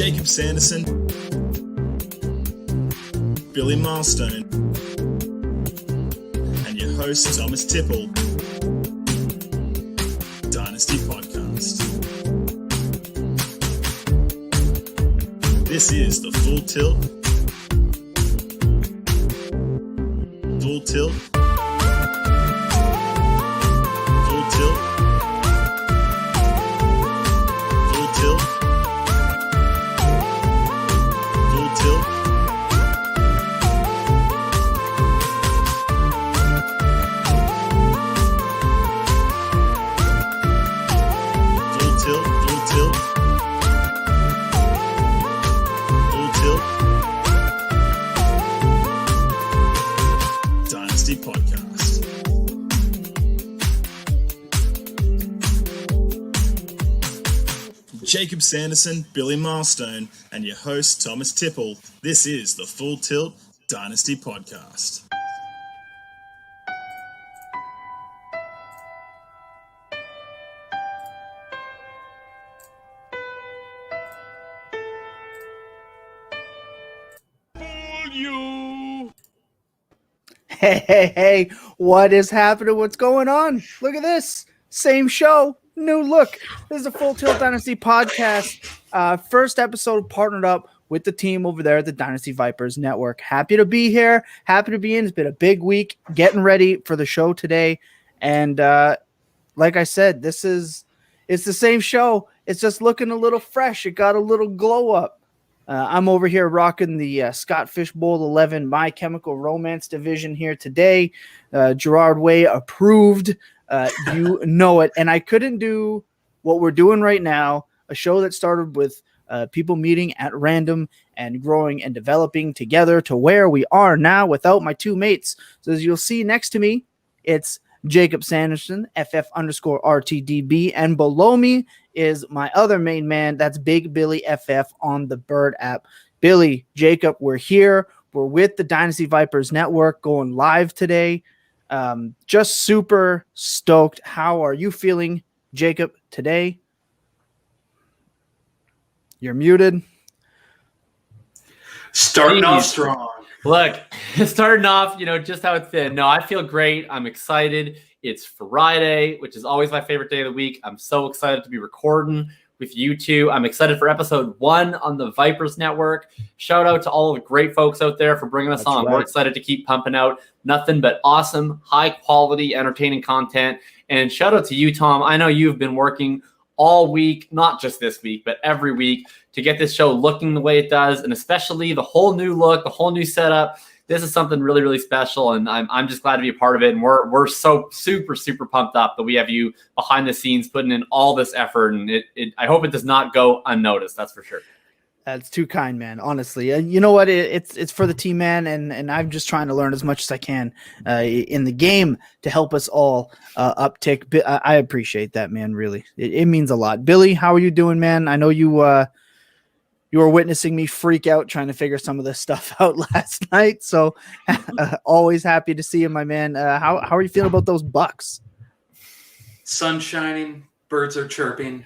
Jakob Sanderson, Billy Milestone, and your host Thomas Tipple. Dynasty Podcast. This is the Full Tilt. Full Tilt. Full Tilt. Full Tilt. Full Tilt. Full Tilt. Full Tilt. Full Tilt. Dynasty Podcast. Jakob Sanderson, Billy Milestone, and your host Thomas Tipple. This is the Full Tilt Dynasty Podcast. Hey, what is happening? What's going on? Look at this. Same show, new look. This is a Full Tilt Dynasty podcast. First episode partnered up with the team over there at the Dynasty Vipers Network. Happy to be here. Happy to be in. It's been a big week getting ready for the show today. And like I said, it's the same show. It's just looking a little fresh. It got a little glow up. I'm over here rocking the Scott Fishbowl 11 My Chemical Romance division here today. Gerard Way approved. You know it. And I couldn't do what we're doing right now, a show that started with people meeting at random and growing and developing together to where we are now without my two mates. So as you'll see next to me, it's Jakob Sanderson, FF_RTDB, and below me is my other main man. That's Big Billy FF on the Bird app. Billy, Jakob, we're here. We're with the Dynasty Vipers Network going live today. Just super stoked. How are you feeling, Jakob, today? You're muted. Starting off strong. Look, starting off, just how it's been. No, I feel great. I'm excited. It's Friday, which is always my favorite day of the week. I'm so excited to be recording with you two. I'm excited for episode 1 on the Vipers Network. Shout out to all of the great folks out there for bringing us on. Right. We're excited to keep pumping out nothing but awesome, high quality, entertaining content. And shout out to you, Tom. I know you've been working all week, not just this week, but every week to get this show looking the way it does, and especially the whole new look, the whole new setup. This is something really, really special, and I'm just glad to be a part of it. And we're so super, super pumped up that we have you behind the scenes putting in all this effort, and I hope it does not go unnoticed. That's for sure. That's too kind, man. Honestly, you know what? It's for the team, man, and I'm just trying to learn as much as I can in the game to help us all uptick. I appreciate that, man. Really, it means a lot. Billy, how are you doing, man? I know you were witnessing me freak out trying to figure some of this stuff out last night. So always happy to see you, my man. How are you feeling about those Bucks? Sun shining, birds are chirping,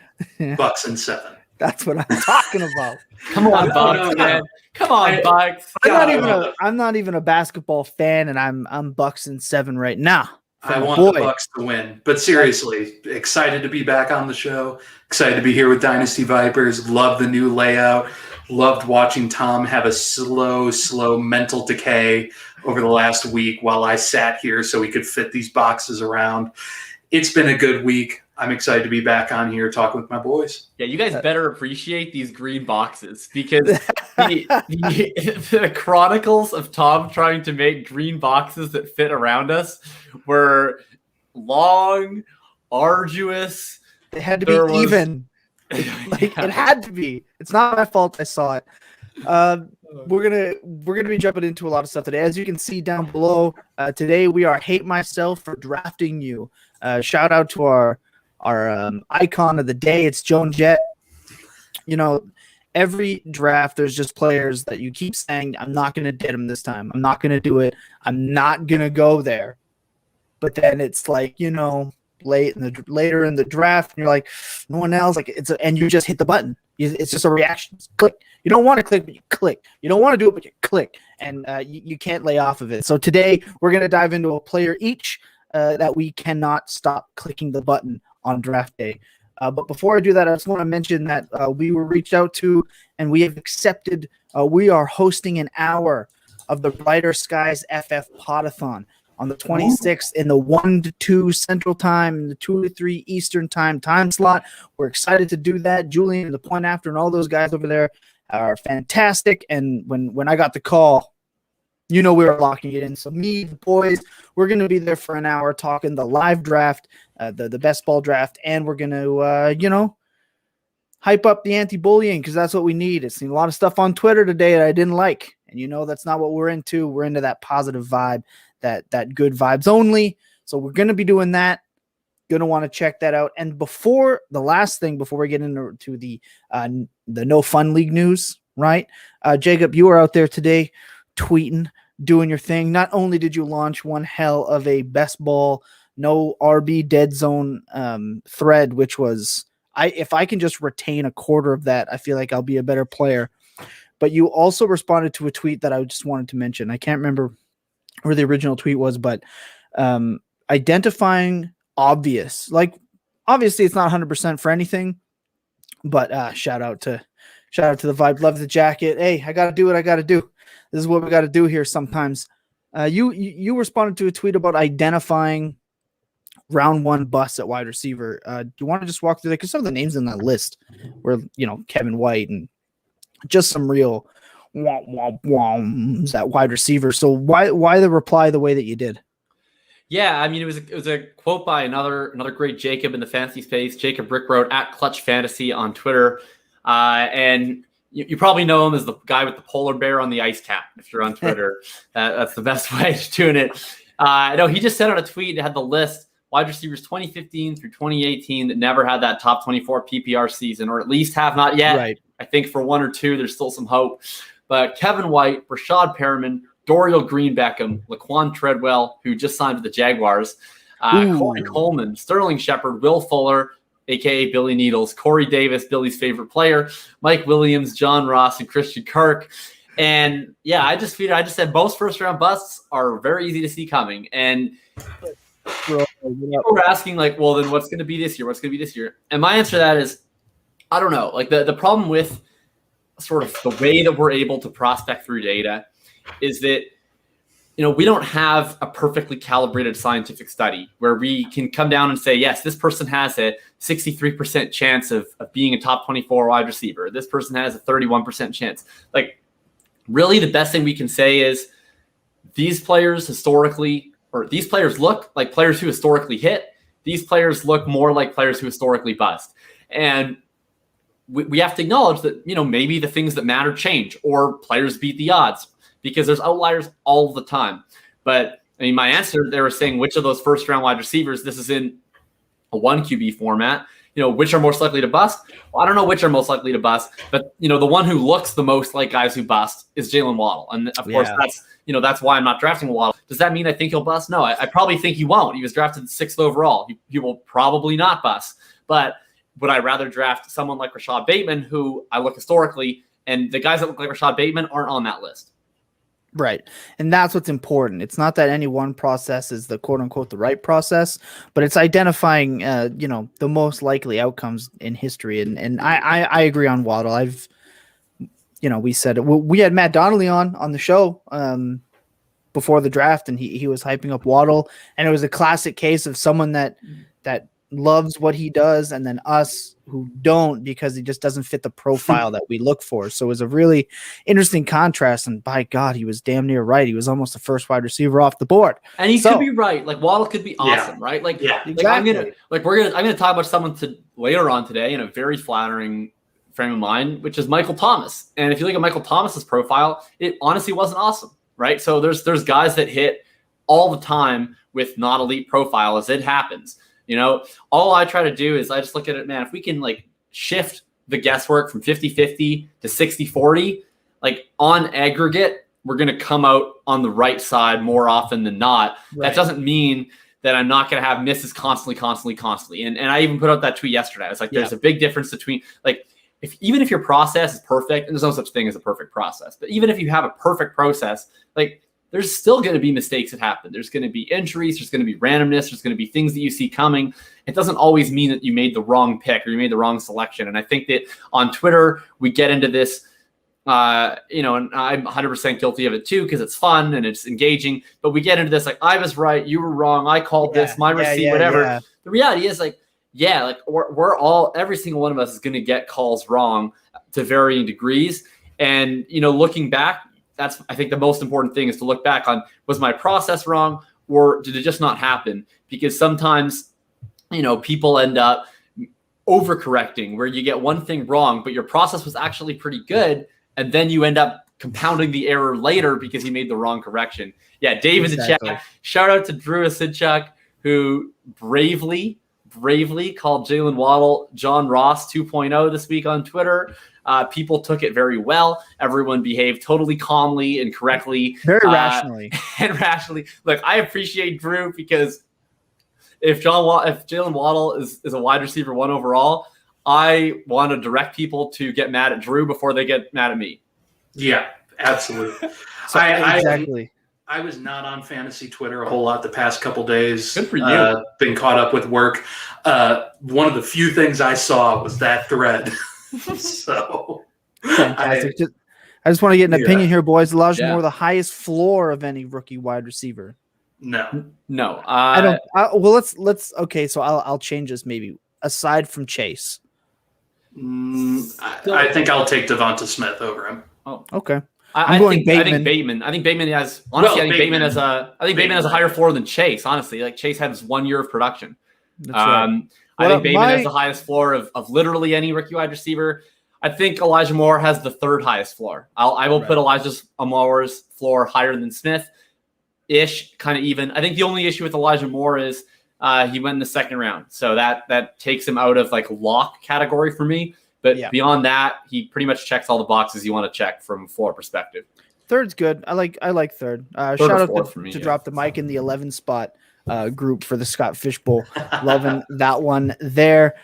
Bucks in 7. That's what I'm talking about. Come on, Bucks, man. Come on, Bucks. I'm not even a basketball fan, and I'm Bucks in 7 right now. I want the Bucks to win, but seriously, excited to be back on the show. Excited to be here with Dynasty Vipers. Love the new layout. Loved watching Tom have a slow mental decay over the last week while I sat here so we could fit these boxes around. It's been a good week. I'm excited to be back on here talking with my boys. Yeah, you guys better appreciate these green boxes because the chronicles of Tom trying to make green boxes that fit around us were long, arduous. It had to be even. It had to be. It's not my fault I saw it. We're gonna be jumping into a lot of stuff today. As you can see down below, today we are Hate Myself for Drafting You. Shout out to our icon of the day. It's Joan Jett. Every draft, there's just players that you keep saying, I'm not going to get him this time. I'm not going to do it. I'm not going to go there. But then it's like, later in the draft, and you're like, no one else, like and you just hit the button. It's just a reaction. Just click. You don't want to click, but you click. You don't want to do it, but you click, and you can't lay off of it. So today we're going to dive into a player each that we cannot stop clicking the button on draft day. But before I do that, I just want to mention that we were reached out to, and we have accepted. We are hosting an hour of the Brighter Skies FF Podathon on the 26th in the 1 to 2 Central Time and the 2 to 3 Eastern Time slot. We're excited to do that. Julian, the Point After, and all those guys over there are fantastic. And when I got the call, we were locking it in. So me, the boys, we're going to be there for an hour talking the live draft, the best ball draft, and we're going to, hype up the anti-bullying because that's what we need. I've seen a lot of stuff on Twitter today that I didn't like, and that's not what we're into. We're into that positive vibe, that good vibes only. So we're going to be doing that. Going to want to check that out. And before we get into the No Fun League news, right? Jacob, you were out there today tweeting, doing your thing. Not only did you launch one hell of a best ball, no RB dead zone thread, which was, if I can just retain a quarter of that, I feel like I'll be a better player. But you also responded to a tweet that I just wanted to mention. I can't remember where the original tweet was, but identifying obvious. Like, obviously it's not 100% for anything, but shout out to the vibe. Love the jacket. Hey, I got to do what I got to do. This is what we got to do here sometimes. You responded to a tweet about identifying round 1 busts at wide receiver. Do you want to just walk through that? Because some of the names in that list were, Kevin White and just some real at wide receiver. So why the reply the way that you did? Yeah, I mean, it was a quote by another great Jacob in the fantasy space. Jacob Brick wrote at Clutch Fantasy on Twitter, and you probably know him as the guy with the polar bear on the ice cap. If you're on Twitter, that's the best way of doing it. No, he just sent out a tweet that had the list. Wide receivers 2015 through 2018 that never had that top 24 PPR season, or at least have not yet. Right. I think for 1 or 2, there's still some hope. But Kevin White, Rashad Perriman, Dorial Green-Beckham, Laquan Treadwell, who just signed with the Jaguars, Corey Coleman, Sterling Shepard, Will Fuller, a.k.a. Billy Needles, Corey Davis, Billy's favorite player, Mike Williams, John Ross, and Christian Kirk. And, yeah, I just said most first-round busts are very easy to see coming. And people were asking, like, well, then what's going to be this year? What's going to be this year? And my answer to that is, I don't know. Like, the problem with sort of the way that we're able to prospect through data is that, we don't have a perfectly calibrated scientific study where we can come down and say, yes, this person has a 63% chance of being a top 24 wide receiver. This person has a 31% chance. Like, really the best thing we can say is these players look like players who historically hit. These players look more like players who historically bust. And we have to acknowledge that, maybe the things that matter change or players beat the odds because there's outliers all the time. But I mean, my answer, they were saying which of those first round wide receivers, this is in a 1 QB format, which are most likely to bust. Well, I don't know which are most likely to bust, but the one who looks the most like guys who bust is Jalen Waddle. And of course that's why I'm not drafting Waddle. Does that mean I think he'll bust? No, I probably think he won't. He was drafted 6th overall. He will probably not bust, but would I rather draft someone like Rashad Bateman, who I look historically, and the guys that look like Rashad Bateman aren't on that list? Right. And that's what's important. It's not that any one process is the quote unquote the right process, but it's identifying, the most likely outcomes in history. And I agree on Waddle. We said we had Matt Donnelly on the show before the draft, and he was hyping up Waddle, and it was a classic case of someone that loves what he does, and then us who don't because he just doesn't fit the profile that we look for. So it was a really interesting contrast, and by God, he was damn near right. He was almost the first wide receiver off the board. And he could be right. Like Waddle could be awesome, right? Like, exactly. I'm gonna talk about someone later on today in a very flattering frame of mind, which is Michael Thomas. And if you look at Michael Thomas's profile, it honestly wasn't awesome, right? So there's guys that hit all the time with not elite profiles. It happens. All I try to do is I just look at it, man, if we can shift the guesswork from 50-50 to 60-40, on aggregate, we're going to come out on the right side more often than not. Right. That doesn't mean then I'm not going to have misses constantly. And I even put out that tweet yesterday. I was like, there's a big difference between like, even if your process is perfect, and there's no such thing as a perfect process, but even if you have a perfect process, like there's still going to be mistakes that happen. There's going to be injuries. There's going to be randomness. There's going to be things that you see coming. It doesn't always mean that you made the wrong pick or you made the wrong selection. And I think that on Twitter, we get into this, and I'm 100% guilty of it too, because it's fun and it's engaging, but we get into this, like, I was right, you were wrong, I called this, my receipt, whatever. Yeah. The reality is we're all, every single one of us is going to get calls wrong to varying degrees. And, looking back, that's, I think the most important thing is to look back on, was my process wrong or did it just not happen? Because sometimes, people end up overcorrecting where you get one thing wrong, but your process was actually pretty good. And then you end up compounding the error later because you made the wrong correction. Yeah, Dave in the chat. Shout out to Drew Asidchuk, who bravely called Jalen Waddle John Ross 2.0 this week on Twitter. People took it very well. Everyone behaved totally calmly and correctly. Very rationally. And rationally. Look, I appreciate Drew, because if Jalen Waddle is a wide receiver 1 overall, I want to direct people to get mad at Drew before they get mad at me. Yeah, absolutely. Exactly. I was not on fantasy Twitter a whole lot the past couple days. Good for you. Been caught up with work. One of the few things I saw was that thread. So fantastic. I just want to get an opinion here, boys. Elijah Moore, the highest floor of any rookie wide receiver. No. I don't. Well, let's. Okay, so I'll change this maybe. Aside from Chase, I think I'll take Devonta Smith over him. Oh, okay. I think Bateman. I think Bateman has Bateman has a higher floor than Chase. Honestly, like Chase had 1 year of production. That's right. I think Bateman has the highest floor of literally any rookie wide receiver. I think Elijah Moore has the 3rd highest floor. I will put Elijah Moore's floor higher than Smith, kind of even. I think the only issue with Elijah Moore is he went in the 2nd round, so that takes him out of like lock category for me. But beyond that, he pretty much checks all the boxes you want to check from a floor perspective. 3rd's good. I like 3rd. Shout out to drop the mic in the 11 spot group for the Scott Fishbowl. Loving that one there.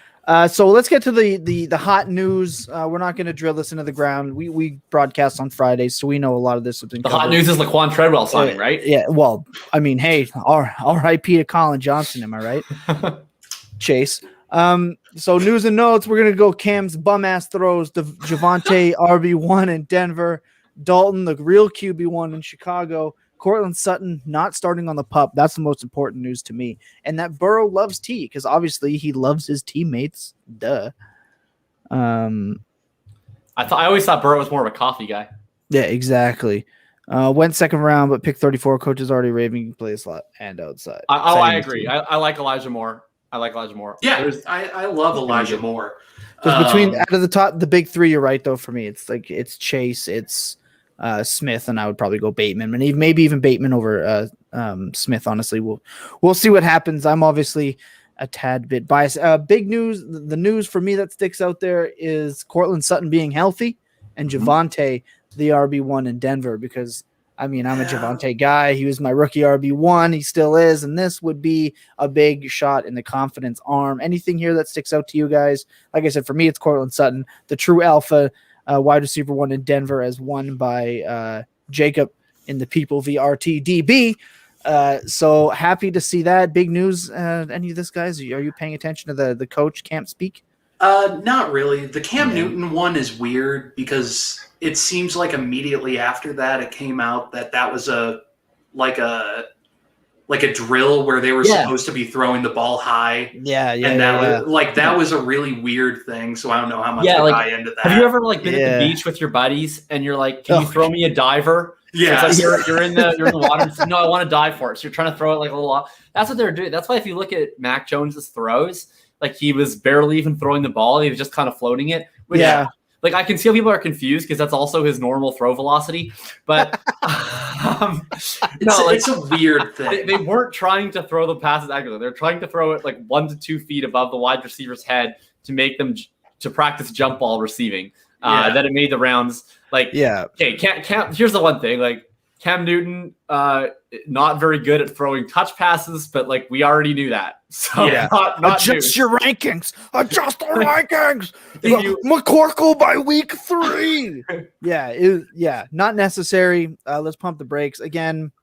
So let's get to the hot news. We're not going to drill this into the ground. We broadcast on Fridays, so we know a lot of this has been covered. Hot news is Laquan Treadwell signing, right? Yeah. Well, I mean, hey, R.I.P. to Colin Johnson. Am I right? Chase. So news and notes. We're gonna go Cam's bum ass throws to Javonte RB1 in Denver, Dalton the real QB1 in Chicago, Cortland Sutton not starting on the pup. That's the most important news to me. And that Burrow loves tea, because obviously he loves his teammates. Duh. I always thought Burrow was more of a coffee guy. Yeah, exactly. Went 2nd round, but pick 34. Coach is already raving. He can play a slot and outside. I agree. I like Elijah Moore. Yeah, I love Elijah Moore. Between out of the top, the big 3, you're right though. For me, it's Chase, it's Smith, and I would probably go Bateman, and maybe even Bateman over Smith. Honestly, we'll see what happens. I'm obviously a tad bit biased. Big news. The news for me that sticks out there is Cortland Sutton being healthy and Javonte the RB1 in Denver, because I mean, I'm a Javonte guy. He was my rookie RB1. He still is. And this would be a big shot in the confidence arm. Anything here that sticks out to you guys? Like I said, for me, it's Cortland Sutton, the true alpha wide receiver 1 in Denver, as won by Jakob in the People v RTDB. So happy to see that. Big news. Any of this, guys? Are you paying attention to the coach camp speak? Not really. The Cam Newton one is weird because it seems like immediately after that it came out that was a drill where they were supposed to be throwing the ball high. That was a really weird thing. So I don't know how much I buy into that. Have you ever been at the beach with your buddies and you're like, "Can you throw me a diver?" Yeah, so you're in the water. And no, I want to dive for it. So you're trying to throw it like a little off. That's what they're doing. That's why if you look at Mac Jones's throws, he was barely even throwing the ball. He was just kind of floating it. I can see how people are confused because that's also his normal throw velocity. But it's a weird thing. They weren't trying to throw the passes accurately. They're trying to throw it 1 to 2 feet above the wide receiver's head to make them to practice jump ball receiving. That it made the rounds. Okay, here's the one thing. Cam Newton, not very good at throwing touch passes, but like we already knew that. So Yeah. not Adjust your rankings. Adjust the rankings. You- McCorkle by week 3. Yeah, not necessary. Let's pump the brakes again.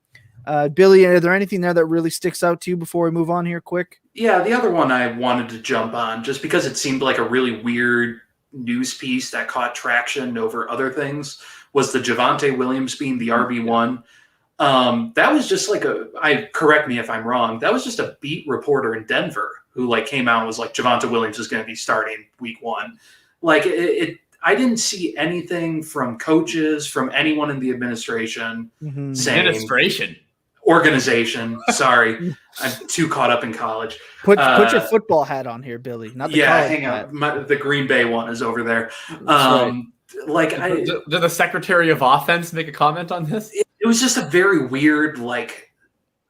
Billy, are there anything there that really sticks out to you before we move on here quick? Yeah, the other one I wanted to jump on just because it seemed like a really weird news piece that caught traction over other things was the Javonte Williams being the RB1. That was just like correct me if I'm wrong, that was just a beat reporter in Denver who like came out and was like, Javonte Williams is going to be starting week 1. Like I didn't see anything from coaches, from anyone in the administration saying organization. Sorry, I'm too caught up in college. Put your football hat on here, Billy. Not the college hang hat. on. The Green Bay one is over there. Right. Did the Secretary of Offense make a comment on this? It was just a very weird, like,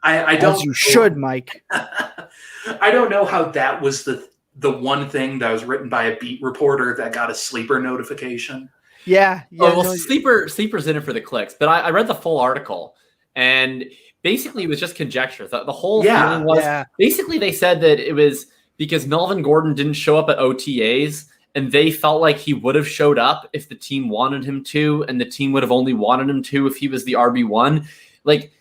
I don't. As you should, Mike. I don't know how that was the one thing that was written by a beat reporter that got a sleeper notification. Yeah. Sleeper's in it for the clicks, but I read the full article, and basically it was just conjecture. The whole feeling was basically they said that it was because Melvin Gordon didn't show up at OTAs, and they felt like he would have showed up if the team wanted him to, and the team would have only wanted him to if he was the RB1. Like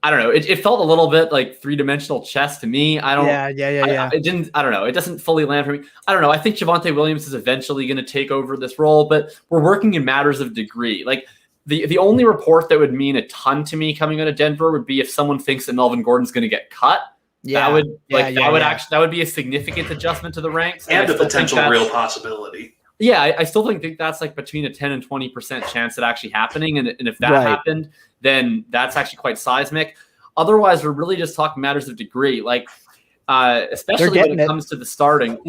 I don't know. It felt a little bit like 3-dimensional chess to me. I don't. Yeah. It didn't. I don't know. It doesn't fully land for me. I don't know. I think Javonte Williams is eventually going to take over this role, but we're working in matters of degree. Like the only report that would mean a ton to me coming out of Denver would be if someone thinks that Melvin Gordon's going to get cut. That would be a significant adjustment to the ranks and a potential real possibility. Yeah, I still think that's like between a 10 and 20% chance of actually happening. And if that happened, then that's actually quite seismic. Otherwise, we're really just talking matters of degree. Like, especially when it comes to the starting.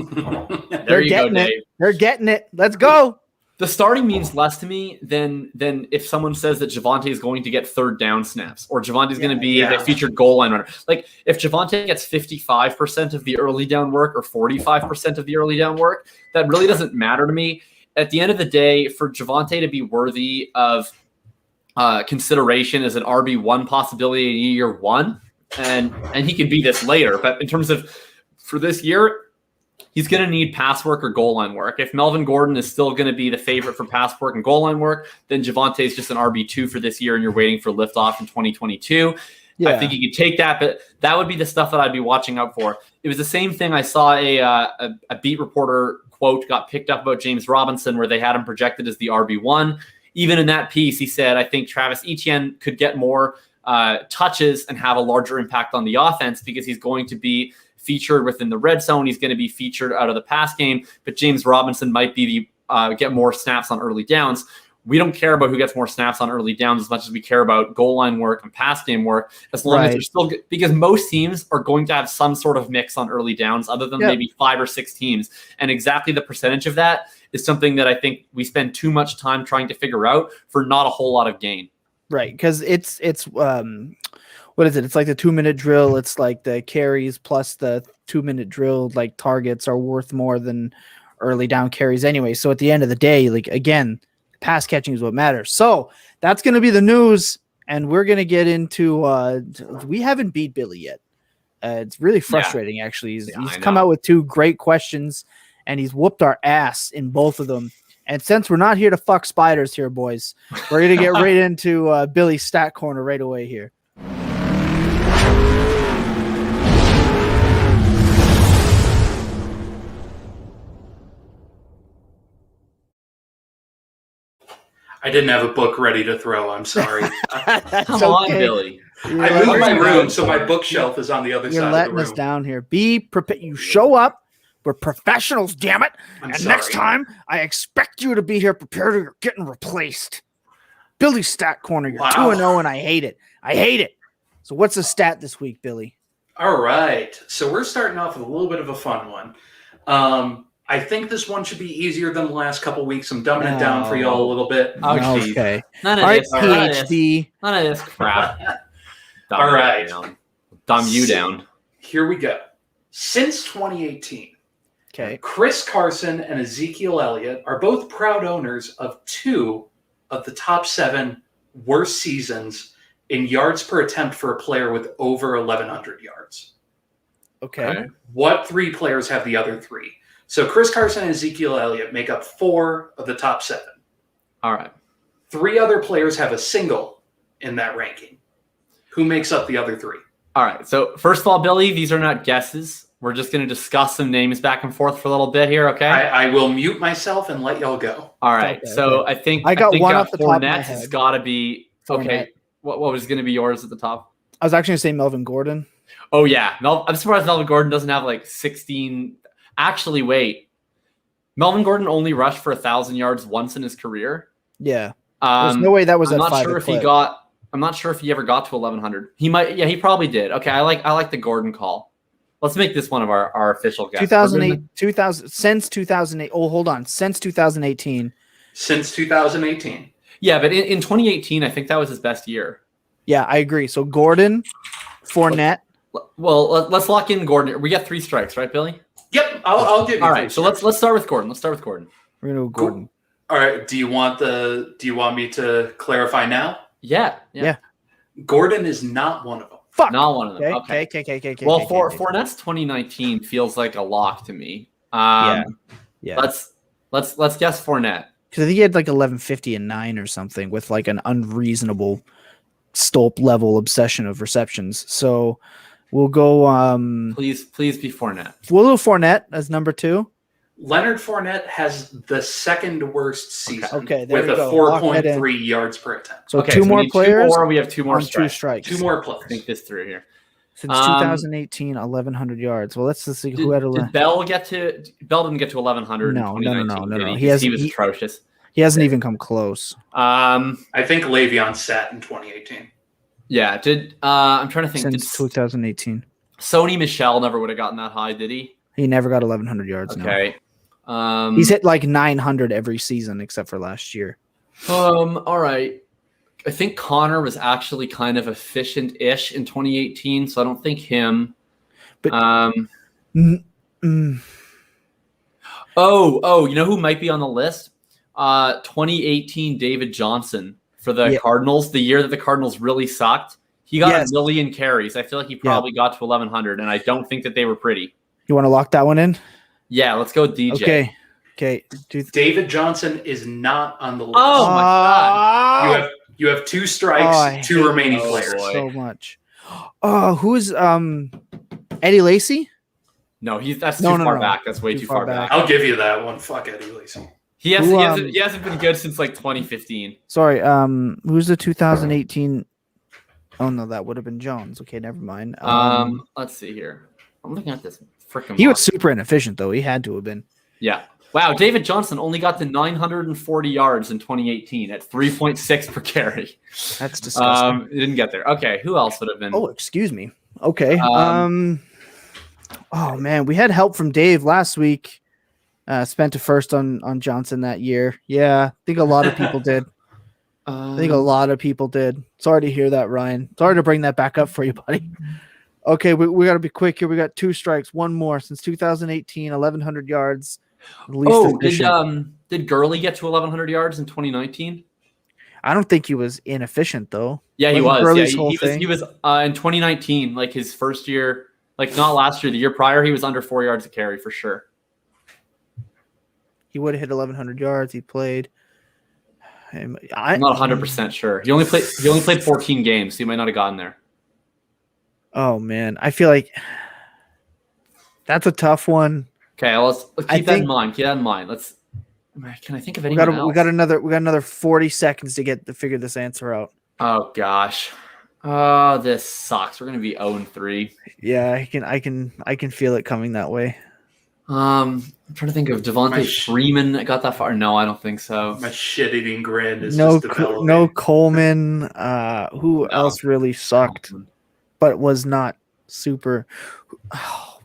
There you go, Dave. They're getting it. Let's go. The starting means less to me than if someone says that Javonte is going to get third down snaps or Javonte is going to be the featured goal line runner. Like if Javonte gets 55% of the early down work or 45% of the early down work, that really doesn't matter to me. At the end of the day, for Javonte to be worthy of consideration as an RB1 possibility in year 1, and he can be this later, but in terms of for this year, he's going to need pass work or goal line work. If Melvin Gordon is still going to be the favorite for pass work and goal line work, then Javonte is just an RB2 for this year, and you're waiting for liftoff in 2022. Yeah. I think you could take that, but that would be the stuff that I'd be watching out for. It was the same thing. I saw a beat reporter quote got picked up about James Robinson where they had him projected as the RB1. Even in that piece, he said, I think Travis Etienne could get more touches and have a larger impact on the offense because he's going to be featured within the red zone. He's going to be featured out of the pass game, but James Robinson might be get more snaps on early downs. We don't care about who gets more snaps on early downs as much as we care about goal line work and pass game work, as long as they're still good, because most teams are going to have some sort of mix on early downs other than maybe 5 or 6 teams. And exactly the percentage of that is something that I think we spend too much time trying to figure out for not a whole lot of gain. Right. Because it's what is it? It's like the 2-minute drill. It's like the carries plus the 2-minute drill, like targets are worth more than early down carries anyway. So at the end of the day, like again, pass catching is what matters. So that's going to be the news. And we're going to get into, we haven't beat Billy yet. It's really frustrating, actually. He's come out with 2 great questions and he's whooped our ass in both of them. And since we're not here to fuck spiders here, boys, we're going to get right into Billy's stat corner right away here. I didn't have a book ready to throw. I'm sorry. Come on, Billy. I moved my room, so my bookshelf is on the other side of the room. You're letting us down here. Be prepared. You show up. We're professionals, damn it. Next time, I expect you to be here prepared or you're getting replaced. Billy's stat corner. You're 2-0, and I hate it. I hate it. So what's the stat this week, Billy? All right. So we're starting off with a little bit of a fun one. I think this one should be easier than the last couple weeks. I'm dumbing it down for y'all a little bit. Okay. None of this. PhD. None of this crap. All right. Dumb you down. Here we go. Since 2018, Chris Carson and Ezekiel Elliott are both proud owners of 2 of the top 7 worst seasons in yards per attempt for a player with over 1,100 yards. Okay. What 3 players have the other 3? So Chris Carson and Ezekiel Elliott make up 4 of the top 7. All right. 3 other players have a single in that ranking. Who makes up the other 3? All right. So first of all, Billy, these are not guesses. We're just going to discuss some names back and forth for a little bit here, okay? I will mute myself and let y'all go. All right. Okay, so okay. I think I got one off the top of my Fournette head. has got to be okay. Fournette. What was going to be yours at the top? I was actually going to say Melvin Gordon. Oh yeah, I'm surprised Melvin Gordon doesn't have like 16. Actually, wait, Melvin Gordon only rushed for 1,000 yards once in his career. Yeah. There's no way that was I'm at not 5 sure a if clip. he got. I'm not sure if he ever got to 1,100. He might. Yeah, he probably did. Okay, I like the Gordon call. Let's make this one of our official guesses. 2008, since 2008. Oh, hold on. Since 2018. Since 2018. Yeah, but in 2018, I think that was his best year. Yeah, I agree. So Gordon, Fournette. Well, let's lock in Gordon. We got 3 strikes, right, Billy? Yep, I'll give you. All right, so let's start with Gordon. We're gonna go Gordon. All right. Do you want me to clarify now? Yeah. Gordon is not one of them. Fuck. Not one of them. Okay. Okay. Well, Fournette's 2019 feels like a lock to me. Yeah. Let's guess Fournette. Because I think he had like 1150 and 9 or something with like an unreasonable Stolp level obsession of receptions. So we'll go. Please be Fournette. We'll go Fournette as number 2. Leonard Fournette has the second worst season Okay, there with we a go. 4.3 yards per attempt. So Okay, 2 so more we need players. 2 more. We have 2 more on 2 strikes. strikes. 2 more players. Think this through here. Since 2018, 1,100 yards. Well, let's see who had Did Bell get to? Bell didn't get to 1,100. No. in 2019, did he? He was atrocious. He hasn't even come close. I think Le'Veon sat in 2018. Yeah. I'm trying to think. Since 2018. Sony Michel never would have gotten that high, did he? He never got 1,100 yards. Okay. No. He's hit like 900 every season except for last year. All right. I think Connor was actually kind of efficient-ish in 2018, so I don't think him. But you know who might be on the list? 2018 David Johnson for the Cardinals, the year that the Cardinals really sucked. He got 1 million carries. I feel like he probably got to 1,100, and I don't think that they were pretty. You want to lock that one in? Yeah, let's go with DJ. Okay. David Johnson is not on the list. Oh my God! You have 2 strikes, 2 remaining players. So much. Oh, who's Eddie Lacy? No, that's too far back. That's way too far back. I'll give you that one. Fuck Eddie Lacy. He hasn't been good since like 2015. Sorry, who's the 2018? Oh no, that would have been Jones. Okay, never mind. Let's see here. I'm looking at this freaking. He was super inefficient though. He had to have been. Yeah. Wow, David Johnson only got to 940 yards in 2018 at 3.6 per carry. That's disgusting. He didn't get there. Okay, who else would have been? Oh, excuse me. Okay. Oh man, we had help from Dave last week. Spent a first on Johnson that year. Yeah, I think a lot of people did. Sorry to hear that, Ryan. Sorry to bring that back up for you, buddy. Okay, we got to be quick here. We got 2 strikes, 1 more since 2018, 1,100 yards. Did Gurley get to 1,100 yards in 2019? I don't think he was inefficient though. Yeah, he was. Gurley's He was in 2019, like his first year, like not last year, the year prior. He was under 4 yards a carry for sure. He would have hit 1,100 yards. He played. I'm not 100% sure. He only played 14 games, so he might not have gotten there. Oh man, I feel like that's a tough one. Okay, let's keep that in mind. Keep that in mind. Can I think of anyone else? We got another 40 seconds to figure this answer out. Oh gosh. This sucks. We're gonna be 0-3. Yeah, I can feel it coming that way. I'm trying to think of Devontae Freeman that got that far. No, I don't think so. My shit-eating grin is just developing. No Coleman. Who else really sucked, but was not super? Oh,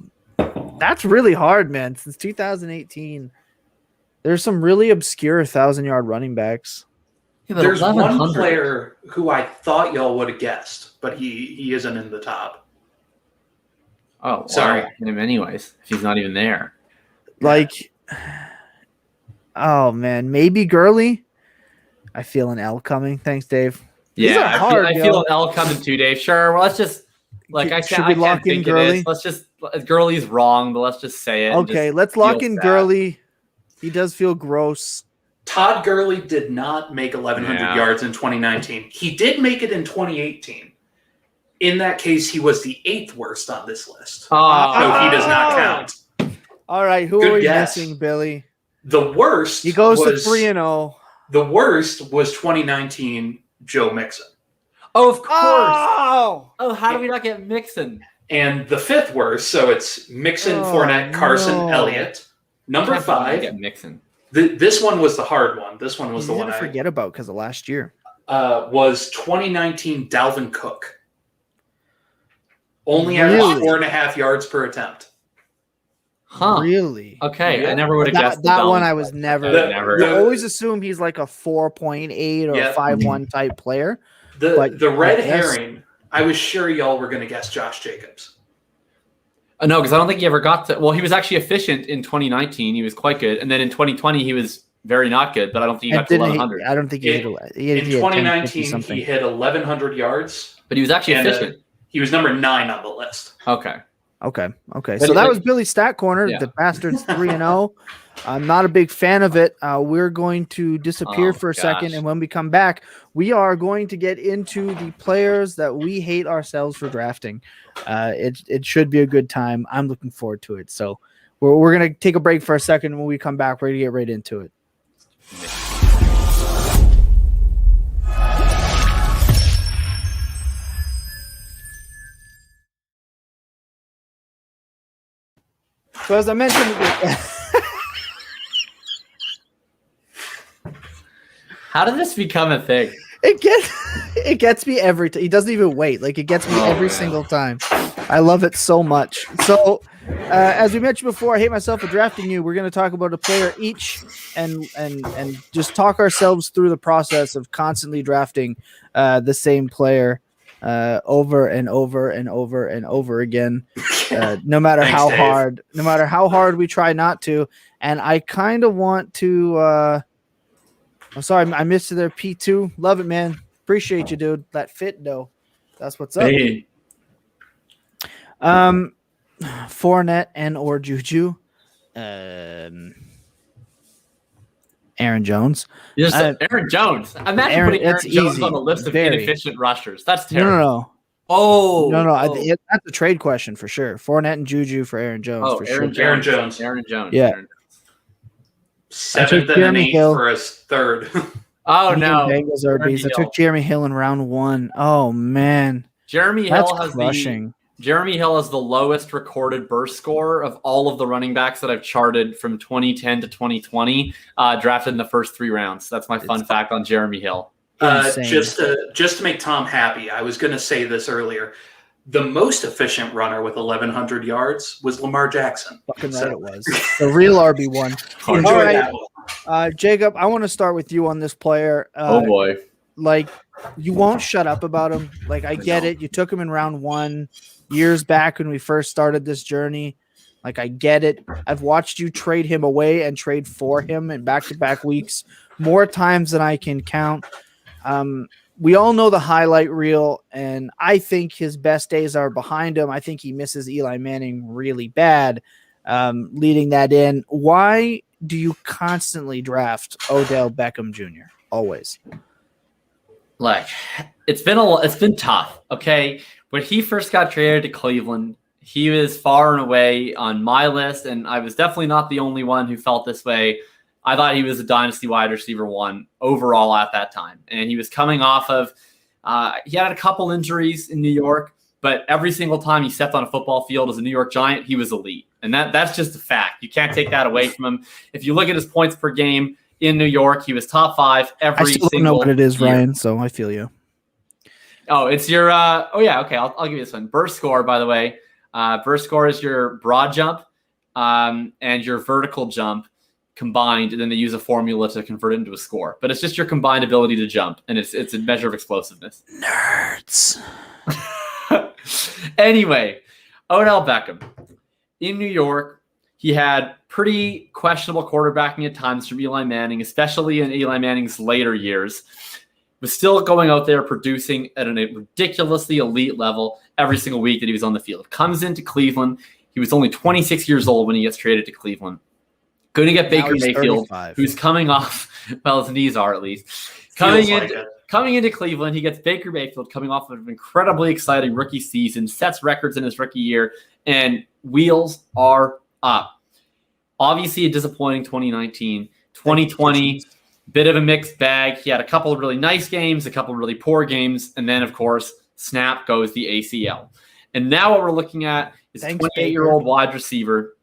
that's really hard, man. Since 2018, there's some really obscure 1,000-yard running backs. Yeah, there's one player who I thought y'all would have guessed, but he isn't in the top. Oh, sorry. Him anyways, if he's not even there. Like, oh man, maybe Gurley. I feel an L coming. Thanks, Dave. These Yeah, are hard, I feel an L coming too, Dave. Sure. Well, let's just Should we lock in Gurley? Let's just Gurley's wrong, but let's just say it. Okay, let's lock in Gurley. He does feel gross. Todd Gurley did not make 1,100 yards in 2019. He did make it in 2018. In that case, he was the 8th worst on this list. So he does not count. All right, who are we missing, Billy? The worst. He goes to 3-0. The worst was 2019 Joe Mixon. Oh, of course. Oh, how do we not get Mixon? And the 5th worst, so it's Mixon, Fournette, Carson, Elliott. Number 5. Get Mixon. This one was the hard one. This one was the one I forget about because of last year. Was 2019 Dalvin Cook. Only averaged 4.5 yards per attempt. Huh. Really? Okay. Yeah. I never would have guessed that one. I was never. I always assume he's like a 4.8 or a 5.1 type player. The red herring, I was sure y'all were going to guess Josh Jacobs. No, because I don't think he ever got to. Well, he was actually efficient in 2019. He was quite good, and then in 2020 he was very not good. But I don't think he got to 1,100. I don't think he hit. In 2019 he hit 1,100 yards, but he was actually efficient. He was number 9 on the list. Okay. So that was Billy's Stat Corner. Yeah. The Bastard's 3-0. I'm not a big fan of it. We're going to disappear for a second, and when we come back, we are going to get into the players that we hate ourselves for drafting. It should be a good time. I'm looking forward to it. So we're going to take a break for a second, and when we come back, we're going to get right into it. So as I mentioned, how did this become a thing? It gets me every time. He doesn't even wait. Like, it gets me every single time. I love it so much. So as we mentioned before, I hate myself for drafting you. We're going to talk about a player each and just talk ourselves through the process of constantly drafting the same player over and over and over and over again. No matter how hard we try not to. And I kind of want to I'm sorry, I missed their P2. Love it, man. Appreciate you, dude. That fit though. That's what's up. Hey. Fournette and or Juju. Aaron Jones. Aaron Jones. Imagine putting Aaron Jones on the list of inefficient rushers. That's terrible. No. Oh. That's a trade question for sure. Fournette and Juju for Aaron Jones. Aaron Jones. Yeah. 7th and 8th for his 3rd. Oh, no. Bengals RBs. I took Jeremy Hill in round 1. Oh, man. Jeremy Hill has the lowest recorded burst score of all of the running backs that I've charted from 2010 to 2020, drafted in the first 3 rounds. That's my fun fact on Jeremy Hill. Just to make Tom happy, I was going to say this earlier. The most efficient runner with 1,100 yards was Lamar Jackson. Fucking right it was. The real RB1. All right, Jacob, I want to start with you on this player. Oh, boy. Like, you won't shut up about him. Like, I get it. You took him in round 1 years back when we first started this journey. Like, I get it. I've watched you trade him away and trade for him in back-to-back weeks more times than I can count. We all know the highlight reel, and I think his best days are behind him. I think he misses Eli Manning really bad, leading that in. Why do you constantly draft Odell Beckham Jr. always? Like, it's been tough. Okay, when he first got traded to Cleveland, he was far and away on my list, and I was definitely not the only one who felt this way. I thought he was a dynasty wide receiver 1 overall at that time. And he was coming off of, he had a couple injuries in New York, but every single time he stepped on a football field as a New York Giant, he was elite. And that's just a fact. You can't take that away from him. If you look at his points per game in New York, he was top 5 every single I still don't know what it is, year. Ryan, so I feel you. Oh, it's your, okay, I'll give you this one. Burst score, by the way. Burst score is your broad jump and your vertical jump combined, and then they use a formula to convert it into a score. But it's just your combined ability to jump, and it's a measure of explosiveness. Nerds. Anyway, Odell Beckham. In New York, he had pretty questionable quarterbacking at times from Eli Manning, especially in Eli Manning's later years. was still going out there producing at a ridiculously elite level every single week that he was on the field. Comes into Cleveland. He was only 26 years old when he gets traded to Cleveland. Going to get Baker Mayfield, 35. Who's coming off, well, his knees are at least. Coming into Cleveland, he gets Baker Mayfield coming off of an incredibly exciting rookie season, sets records in his rookie year, and wheels are up. Obviously, a disappointing 2019. 2020, bit of a mixed bag. He had a couple of really nice games, a couple of really poor games, and then, of course, snap goes the ACL. And now what we're looking at is a 28-year-old wide receiver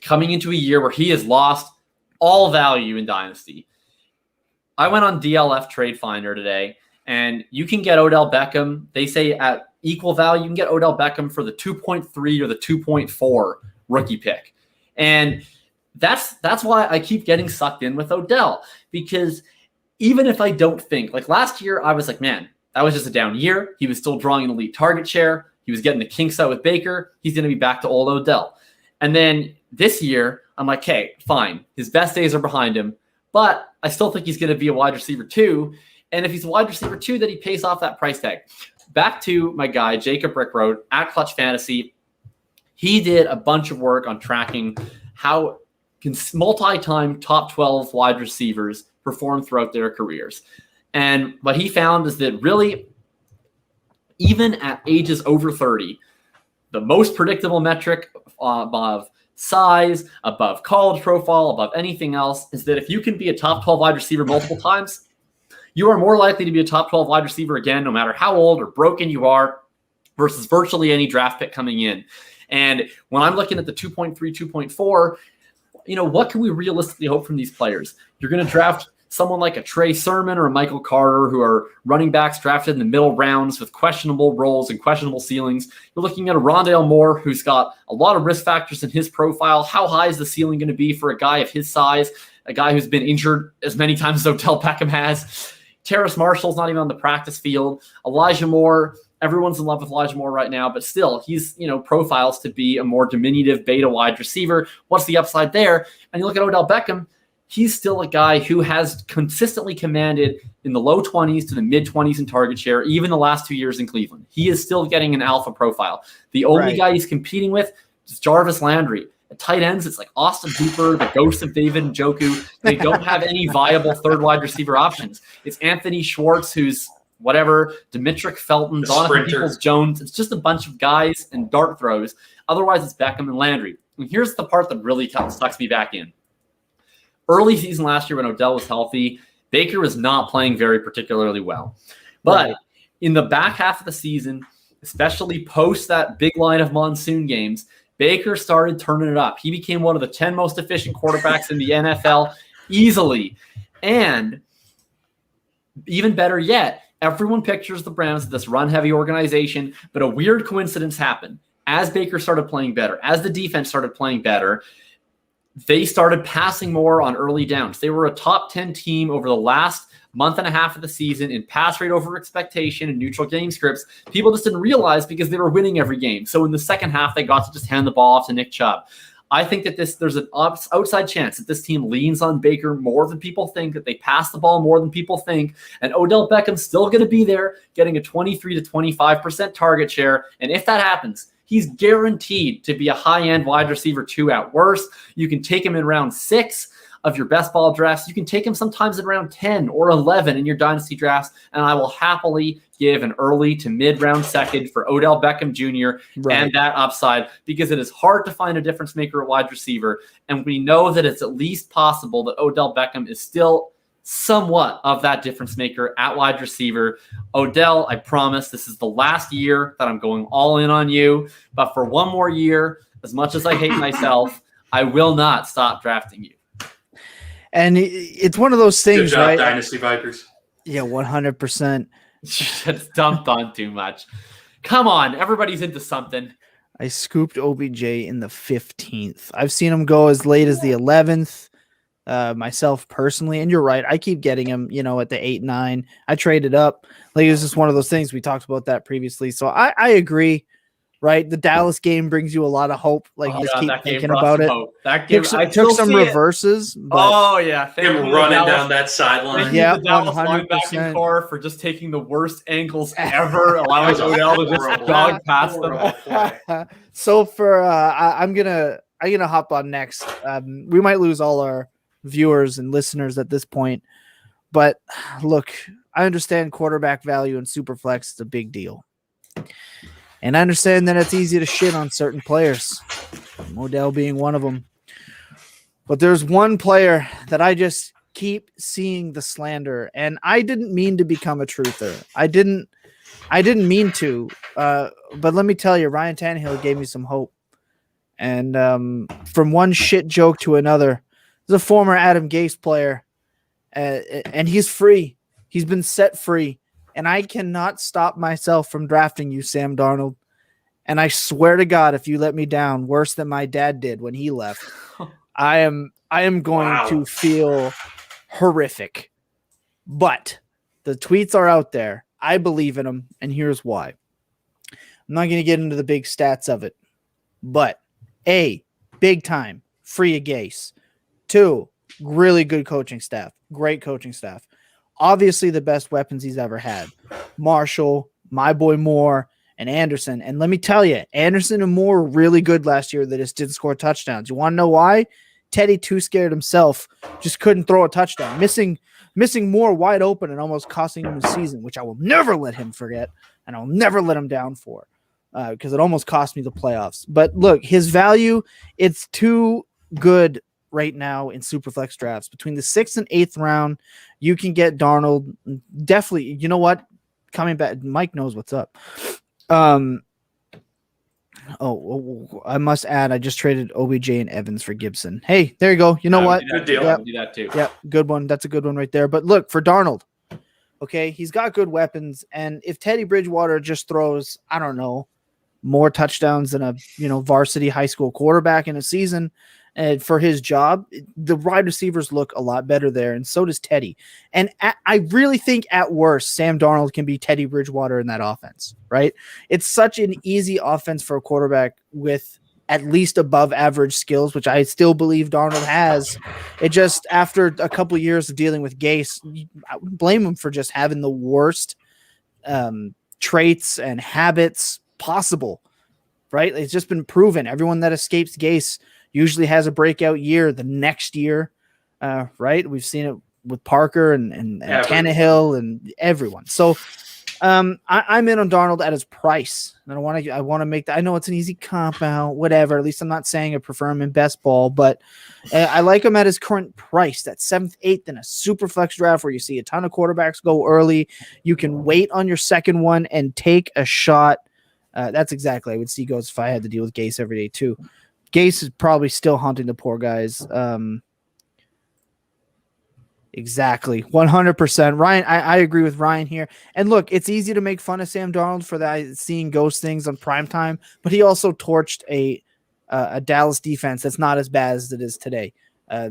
coming into a year where he has lost all value in Dynasty. I went on DLF Trade Finder today, and you can get Odell Beckham. They say at equal value, you can get Odell Beckham for the 2.3 or the 2.4 rookie pick. And that's why I keep getting sucked in with Odell, because even if I don't think, like last year, I was like, man, that was just a down year. He was still drawing an elite target share. He was getting the kinks out with Baker. He's going to be back to old Odell. And then this year, I'm like, hey, fine. His best days are behind him, but I still think he's going to be a wide receiver 2. And if he's a wide receiver 2, then he pays off that price tag. Back to my guy, Jakob Brickroad at Clutch Fantasy. He did a bunch of work on tracking how multi-time top 12 wide receivers perform throughout their careers. And what he found is that really, even at ages over 30, the most predictable metric above size, above college profile, above anything else is that if you can be a top 12 wide receiver multiple times, you are more likely to be a top 12 wide receiver again, no matter how old or broken you are, versus virtually any draft pick coming in. And when I'm looking at the 2.3, 2.4, what can we realistically hope from these players? You're going to draft someone like a Trey Sermon or a Michael Carter, who are running backs drafted in the middle rounds with questionable roles and questionable ceilings. You're looking at a Rondale Moore, who's got a lot of risk factors in his profile. How high is the ceiling going to be for a guy of his size, a guy who's been injured as many times as Odell Beckham has? Terrace Marshall's not even on the practice field. Elijah Moore, everyone's in love with Elijah Moore right now, but still, he's, profiles to be a more diminutive beta wide receiver. What's the upside there? And you look at Odell Beckham, he's still a guy who has consistently commanded in the low 20s to the mid 20s in target share, even the last 2 years in Cleveland. He is still getting an alpha profile. The only guy he's competing with is Jarvis Landry. At tight ends, it's like Austin Hooper, the ghost of David Njoku. They don't have any viable third wide receiver options. It's Anthony Schwartz, who's whatever, Demetric Felton, Donovan Peoples-Jones. It's just a bunch of guys and dart throws. Otherwise, it's Beckham and Landry. And here's the part that really sucks me back in. Early season last year when Odell was healthy, Baker was not playing very particularly well. But in the back half of the season, especially post that big line of monsoon games, Baker started turning it up. He became one of the 10 most efficient quarterbacks in the NFL easily. And even better yet, everyone pictures the Browns as this run-heavy organization, but a weird coincidence happened. As Baker started playing better, as the defense started playing better, they started passing more on early downs. They were a top 10 team over the last month and a half of the season in pass rate over expectation and neutral game scripts. People just didn't realize because they were winning every game. So in the second half, they got to just hand the ball off to Nick Chubb. I think that there's an outside chance that this team leans on Baker more than people think, that they pass the ball more than people think, and Odell Beckham's still going to be there getting a 23 to 25% target share. And if that happens, he's guaranteed to be a high-end wide receiver 2 at worst. You can take him in round 6 of your best ball drafts. You can take him sometimes in round 10 or 11 in your dynasty drafts, and I will happily give an early to mid-round second for Odell Beckham Jr. And that upside, because it is hard to find a difference maker at wide receiver, and we know that it's at least possible that Odell Beckham is still somewhat of that difference maker at wide receiver. Odell, I promise this is the last year that I'm going all in on you, but for one more year, as much as I hate myself, I will not stop drafting you. And it's one of those things, good job, right? Dynasty Vipers. Yeah, 100%. It's dumped on too much. Come on, everybody's into something. I scooped OBJ in the 15th. I've seen him go as late as the 11th. Myself personally, and you're right, I keep getting him, at the 8-9. I traded up. Like, it's just one of those things. We talked about that previously. So I agree. right? The Dallas game brings you a lot of hope. Like, just keep that game thinking brought about some it. hope. That game, I Took some see it. reverses. But Oh yeah, thank Him you, running Dallas. down that sideline. Thank you, Yeah, the Dallas 100%. linebacking core for just taking the worst angles ever, allowing Odell to just horrible- dog past them. horrible play. So for I'm gonna hop on next. We might lose all our viewers and listeners at this point, but look, I understand quarterback value in Superflex is a big deal, and I understand that it's easy to shit on certain players, Odell being one of them. But there's one player that I just keep seeing the slander, and I didn't mean to become a truther. I didn't mean to. But let me tell you, Ryan Tannehill gave me some hope. And from one shit joke to another, there's a former Adam Gase player, and he's free. He's been set free, and I cannot stop myself from drafting you, Sam Darnold. And I swear to God, if you let me down worse than my dad did when he left, I am going to feel horrific. But the tweets are out there. I believe in them, and here's why. I'm not going to get into the big stats of it, but A, big time, free of Gase. 2, really good coaching staff, great coaching staff. Obviously the best weapons he's ever had. Marshall, my boy Moore, and Anderson. And let me tell you, Anderson and Moore were really good last year. They just didn't score touchdowns. You want to know why? Teddy, too scared himself, just couldn't throw a touchdown. Missing Moore wide open and almost costing him the season, which I will never let him forget, and I'll never let him down for, because it almost cost me the playoffs. But look, his value, it's too good right now in Superflex drafts. Between the 6th and 8th round, you can get Darnold. Definitely, you know what? Coming back, Mike knows what's up. I must add, I just traded OBJ and Evans for Gibson. Hey, there you go. You know what? Good deal. Yep. Do that too. Yeah, good one. That's a good one right there. But look, for Darnold, okay, he's got good weapons. And if Teddy Bridgewater just throws, I don't know, more touchdowns than a varsity high school quarterback in a season, and for his job, the wide receivers look a lot better there, and so does Teddy. And I really think at worst, Sam Darnold can be Teddy Bridgewater in that offense, right? It's such an easy offense for a quarterback with at least above average skills, which I still believe Darnold has. It just, after a couple of years of dealing with Gase, I would blame him for just having the worst traits and habits possible, right? It's just been proven. Everyone that escapes Gase usually has a breakout year the next year, right? We've seen it with Parker and Tannehill and everyone. So I'm in on Darnold at his price, and I want to make that. I know it's an easy comp out, whatever. At least I'm not saying I prefer him in best ball, but I like him at his current price. That 7th, 8th in a super flex draft where you see a ton of quarterbacks go early. You can wait on your second one and take a shot. That's exactly I would see goes if I had to deal with Gase every day too. Gase is probably still hunting the poor guys. Exactly. 100%. Ryan, I agree with Ryan here. And look, it's easy to make fun of Sam Darnold for that seeing ghost things on primetime, but he also torched a Dallas defense that's not as bad as it is today.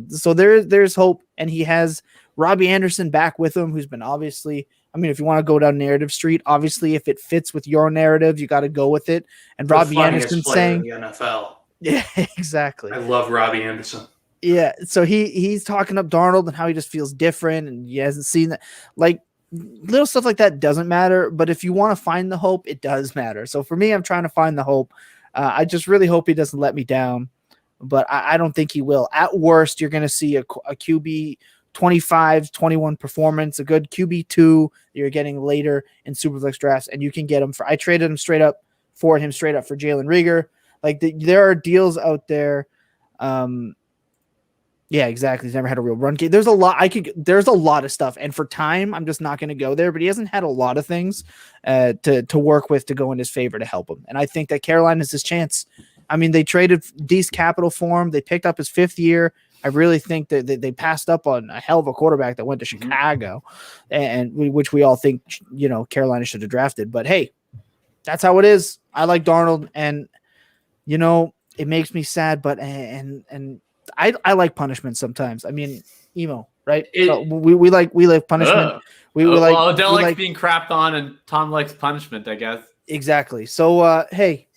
So there's hope, and he has Robbie Anderson back with him, who's been obviously, I mean, if you want to go down narrative street, obviously if it fits with your narrative, you got to go with it. And Robbie Anderson saying in the NFL. Yeah, exactly. I love Robbie Anderson. Yeah, so he's talking up Darnold and how he just feels different and he hasn't seen that. Like, little stuff like that doesn't matter, but if you want to find the hope, it does matter. So for me, I'm trying to find the hope. I just really hope he doesn't let me down, but I don't think he will. At worst, you're going to see a QB 25, 21 performance, a good QB 2 you're getting later in Superflex drafts, and you can get him I traded him straight up for Jalen Reagor. Like, there are deals out there. Yeah, exactly. He's never had a real run game. There's a lot of stuff. And for time, I'm just not going to go there, but he hasn't had a lot of things to work with to go in his favor to help him. And I think that Carolina is his chance. I mean, they traded decent capital for him. They picked up his 5th year. I really think that they passed up on a hell of a quarterback that went to Chicago, and which we all think, Carolina should have drafted. But hey, that's how it is. I like Darnold, and it makes me sad, but and I like punishment sometimes. I mean, emo, right? So we like punishment. Odell likes being crapped on, and Tom likes punishment, I guess. Exactly. So hey,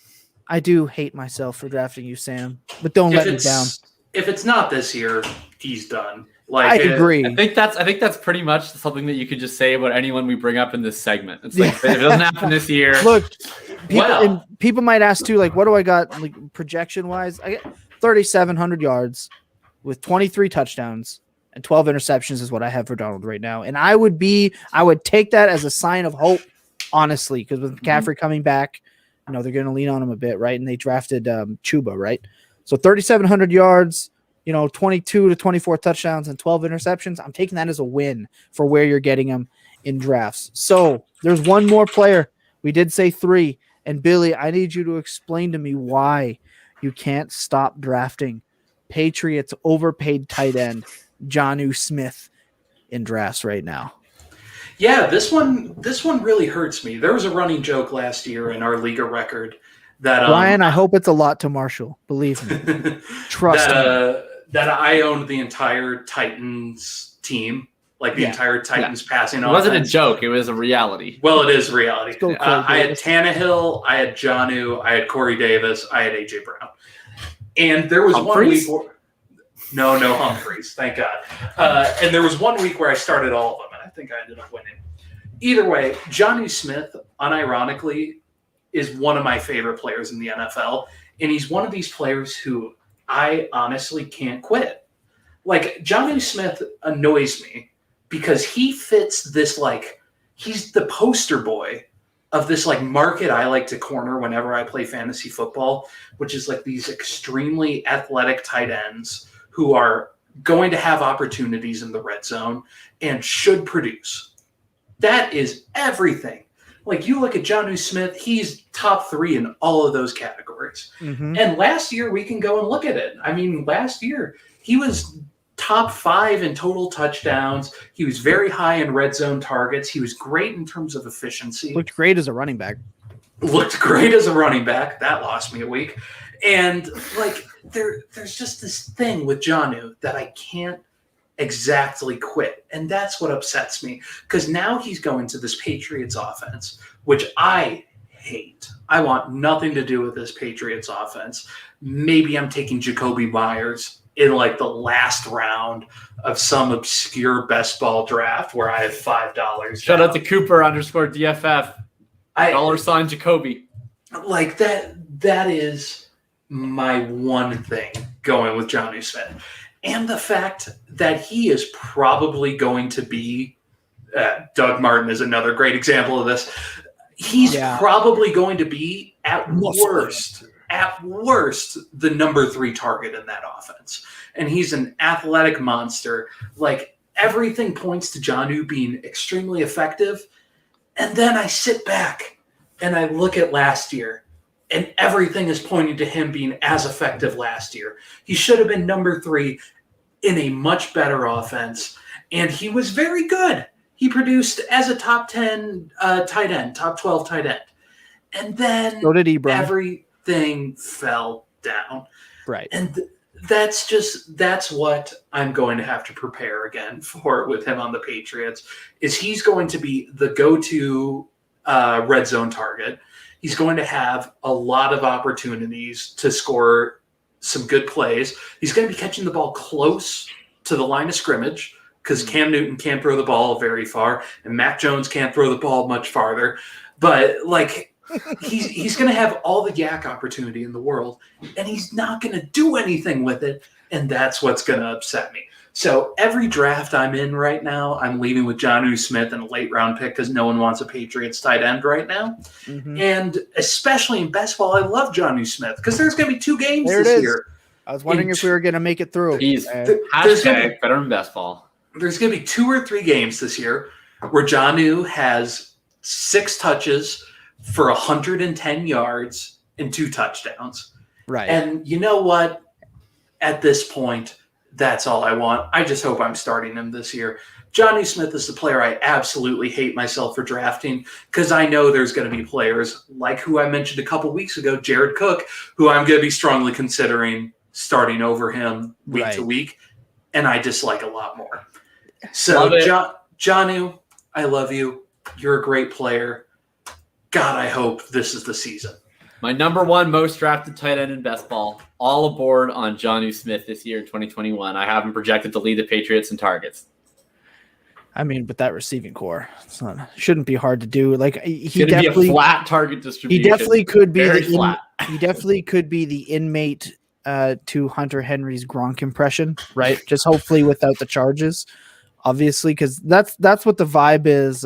I do hate myself for drafting you, Sam, but don't let me down. If it's not this year, he's done. I agree. I think that's pretty much something that you could just say about anyone we bring up in this segment. It's like, if it doesn't happen this year, look, people might ask too, like, what do I got, like, projection wise? I get 3,700 yards with 23 touchdowns and 12 interceptions is what I have for Donald right now. And I would take that as a sign of hope, honestly, because with McCaffrey coming back, they're going to lean on him a bit, right? And they drafted Chuba, right? So 3,700 yards, 22 to 24 touchdowns and 12 interceptions. I'm taking that as a win for where you're getting him in drafts. So there's one more player. We did say 3. And Billy, I need you to explain to me why you can't stop drafting Patriots overpaid tight end Jonnu Smith in drafts right now. Yeah, this one really hurts me. There was a running joke last year in our Liga record that Ryan, I hope it's a lot to Marshall. Believe me. Trust me. That I owned the entire Titans team, like the entire Titans passing offense. It wasn't a joke. It was a reality. Well, it is reality. I had Davis. Tannehill, I had Jonnu, I had Corey Davis, I had A.J. Brown. And there was Humphreys? 1 week where no Humphreys, thank God. And there was 1 week where I started all of them, and I think I ended up winning. Either way, Jonnu Smith, unironically, is one of my favorite players in the NFL, and he's one of these players who I honestly can't quit. Like, Jonnu Smith annoys me because he fits this, like, he's the poster boy of this, like, market I like to corner whenever I play fantasy football, which is like these extremely athletic tight ends who are going to have opportunities in the red zone and should produce. That is everything. Like, you look at Jonnu Smith, he's top 3 in all of those categories. Mm-hmm. And last year, we can go and look at it. I mean, last year, he was top 5 in total touchdowns. He was very high in red zone targets. He was great in terms of efficiency. Looked great as a running back. That lost me a week. And, like, there's just this thing with Jonnu that I can't exactly quit. And that's what upsets me, because now he's going to this Patriots offense, which I hate. I want nothing to do with this Patriots offense. Maybe I'm taking Jakobi Myers in, like, the last round of some obscure best ball draft where I have $5. Shout out to Cooper_DFF. $sign Jakobi. Like, that is my one thing going with Jonnu Smith. And the fact that he is probably going to be Doug Martin is another great example of this. He's probably going to be at worst, the number 3 target in that offense. And he's an athletic monster. Like, everything points to Jonnu being extremely effective. And then I sit back and I look at last year, and everything is pointing to him being as effective last year. He should have been number 3 in a much better offense, and he was very good. He produced as a top 10 tight end, top 12 tight end. And then So did Ebron. Everything fell down. Right. And that's what I'm going to have to prepare again for with him on the Patriots, is he's going to be the go-to red zone target. He's going to have a lot of opportunities to score some good plays. He's going to be catching the ball close to the line of scrimmage, because Cam Newton can't throw the ball very far, and Mac Jones can't throw the ball much farther. But, like, he's going to have all the yak opportunity in the world, and he's not going to do anything with it, and that's what's going to upset me. So every draft I'm in right now, I'm leaving with Jonnu Smith in a late round pick, because no one wants a Patriots tight end right now. Mm-hmm. And especially in best ball, I love Jonnu Smith, because there's going to be 2 games this year. I was wondering if we were going to make it through. He's better than best ball. There's going to be 2 or 3 games this year where Jonnu has 6 touches for 110 yards and 2 touchdowns. Right. And you know what? At this point, that's all I want. I just hope I'm starting him this year. Jonnu Smith is the player I absolutely hate myself for drafting, because I know there's going to be players like who I mentioned a couple weeks ago, Jared Cook, who I'm going to be strongly considering starting over him week to week, and I dislike a lot more. So, Jonnu, I love you. You're a great player. God, I hope this is the season. My number one most drafted tight end in best ball, all aboard on Jonnu Smith this year in 2021. I have him projected to lead the Patriots in targets. I mean, but that receiving core, shouldn't be hard to do. Like he definitely be a flat target distribution. He definitely could be flat. He definitely could be the inmate to Hunter Henry's Gronk impression, right? Just hopefully without the charges, obviously, because that's what the vibe is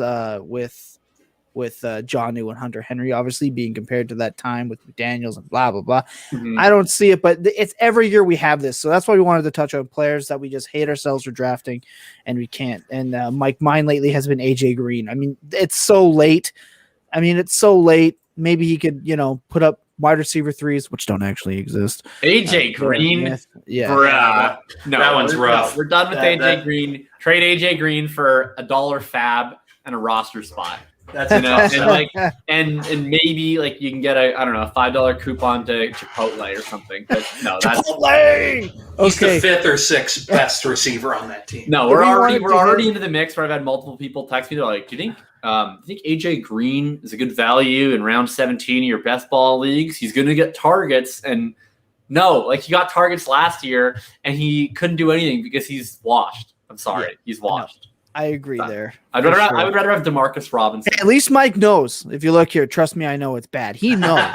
with Jonnu and Hunter Henry, obviously being compared to that time with McDaniels and blah, blah, blah. Mm-hmm. I don't see it, but it's every year we have this. So that's why we wanted to touch on players that we just hate ourselves for drafting and we can't. And mine lately has been AJ Green. I mean, it's so late. Maybe he could, put up wide receiver threes, which don't actually exist. AJ Green? Yeah. No, that one's rough. We're done with AJ Green. Trade AJ Green for $1 fab and a roster spot. That's and maybe like you can get a $5 coupon to Chipotle or something. But no, that's Chipotle. He's the 5th or 6th best receiver on that team. No, we're already into the mix where I've had multiple people text me. They're like, "Do you think AJ Green is a good value in round 17 of your best ball leagues? He's going to get targets." And no, like he got targets last year and he couldn't do anything because he's washed. I'm sorry, he's washed. I agree there. I would rather have DeMarcus Robinson. At least Mike knows. If you look here, trust me, I know it's bad. He knows.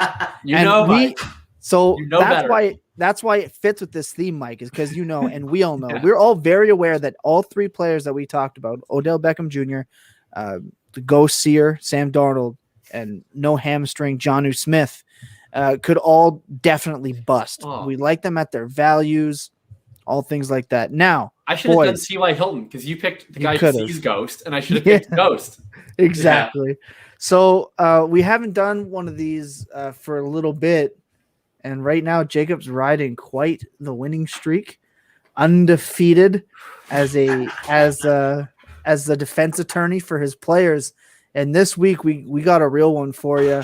Mike. So that's better. That's why it fits with this theme, Mike, is because and we all know. Yeah. We're all very aware that all three players that we talked about, Odell Beckham Jr., the Ghost Seer, Sam Darnold, and no hamstring, Jonnu Smith, could all definitely bust. Oh. We like them at their values, all things like that. Now, I should have done C.Y. Hilton because you picked the guy who sees Ghost, and I should have picked Ghost. Exactly. Yeah. So we haven't done one of these for a little bit, and right now Jacob's riding quite the winning streak, undefeated as the defense attorney for his players. And this week we got a real one for you.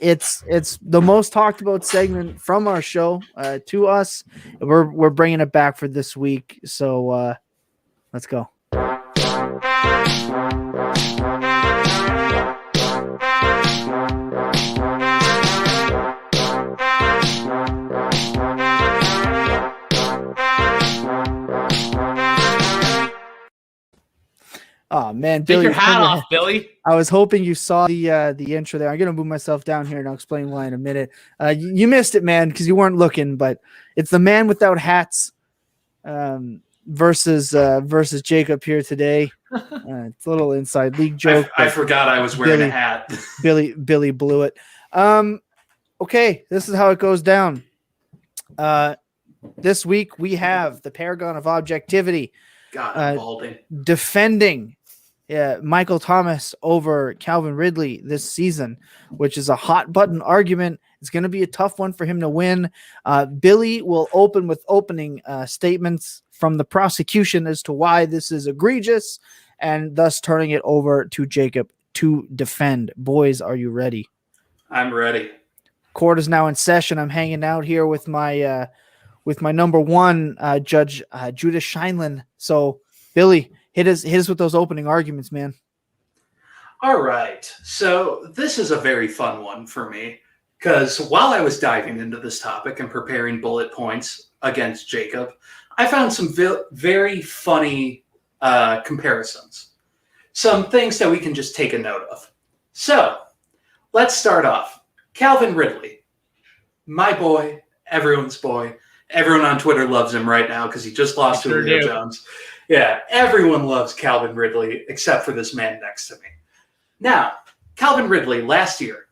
It's the most talked about segment from our show to us. We're bringing it back for this week. So let's go. Oh man, Billy, take your hat off, Billy. I was hoping you saw the intro there. I'm gonna move myself down here and I'll explain why in a minute. You missed it, man, because you weren't looking. But it's the man without hats versus Jacob here today. It's a little inside league joke. I forgot I was wearing a hat. Billy blew it. Okay, this is how it goes down. This week we have the Paragon of Objectivity. Defending Michael Thomas over Calvin Ridley this season, which is a hot button argument. It's going to be a tough one for him to win. Billy will open with opening statements from the prosecution as to why this is egregious, and thus turning it over to Jacob to defend. Boys, are you ready? I'm ready. Court is now in session. I'm hanging out here with my number one, Judge Judas Scheinlin. So, Billy, hit us with those opening arguments, man. All right. So this is a very fun one for me because while I was diving into this topic and preparing bullet points against Jacob, I found some very funny comparisons, some things that we can just take a note of. So let's start off. Calvin Ridley, my boy, everyone's boy. Everyone on Twitter loves him right now because he just lost to Julio Jones. Yeah, everyone loves Calvin Ridley except for this man next to me. Now, Calvin Ridley last year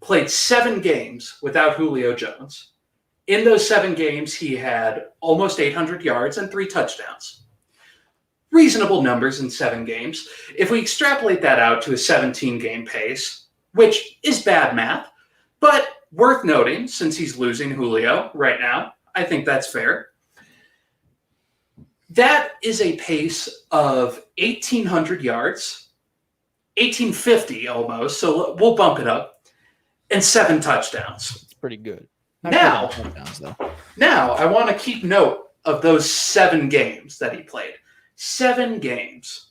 played 7 games without Julio Jones. In those 7 games, he had almost 800 yards and 3 touchdowns. Reasonable numbers in 7 games. If we extrapolate that out to a 17-game pace, which is bad math, but worth noting since he's losing Julio right now, I think that's fair. That is a pace of 1,800 yards, 1,850 almost, so we'll bump it up, and 7 touchdowns. It's pretty good. Now I want to keep note of those 7 games that he played. 7 games.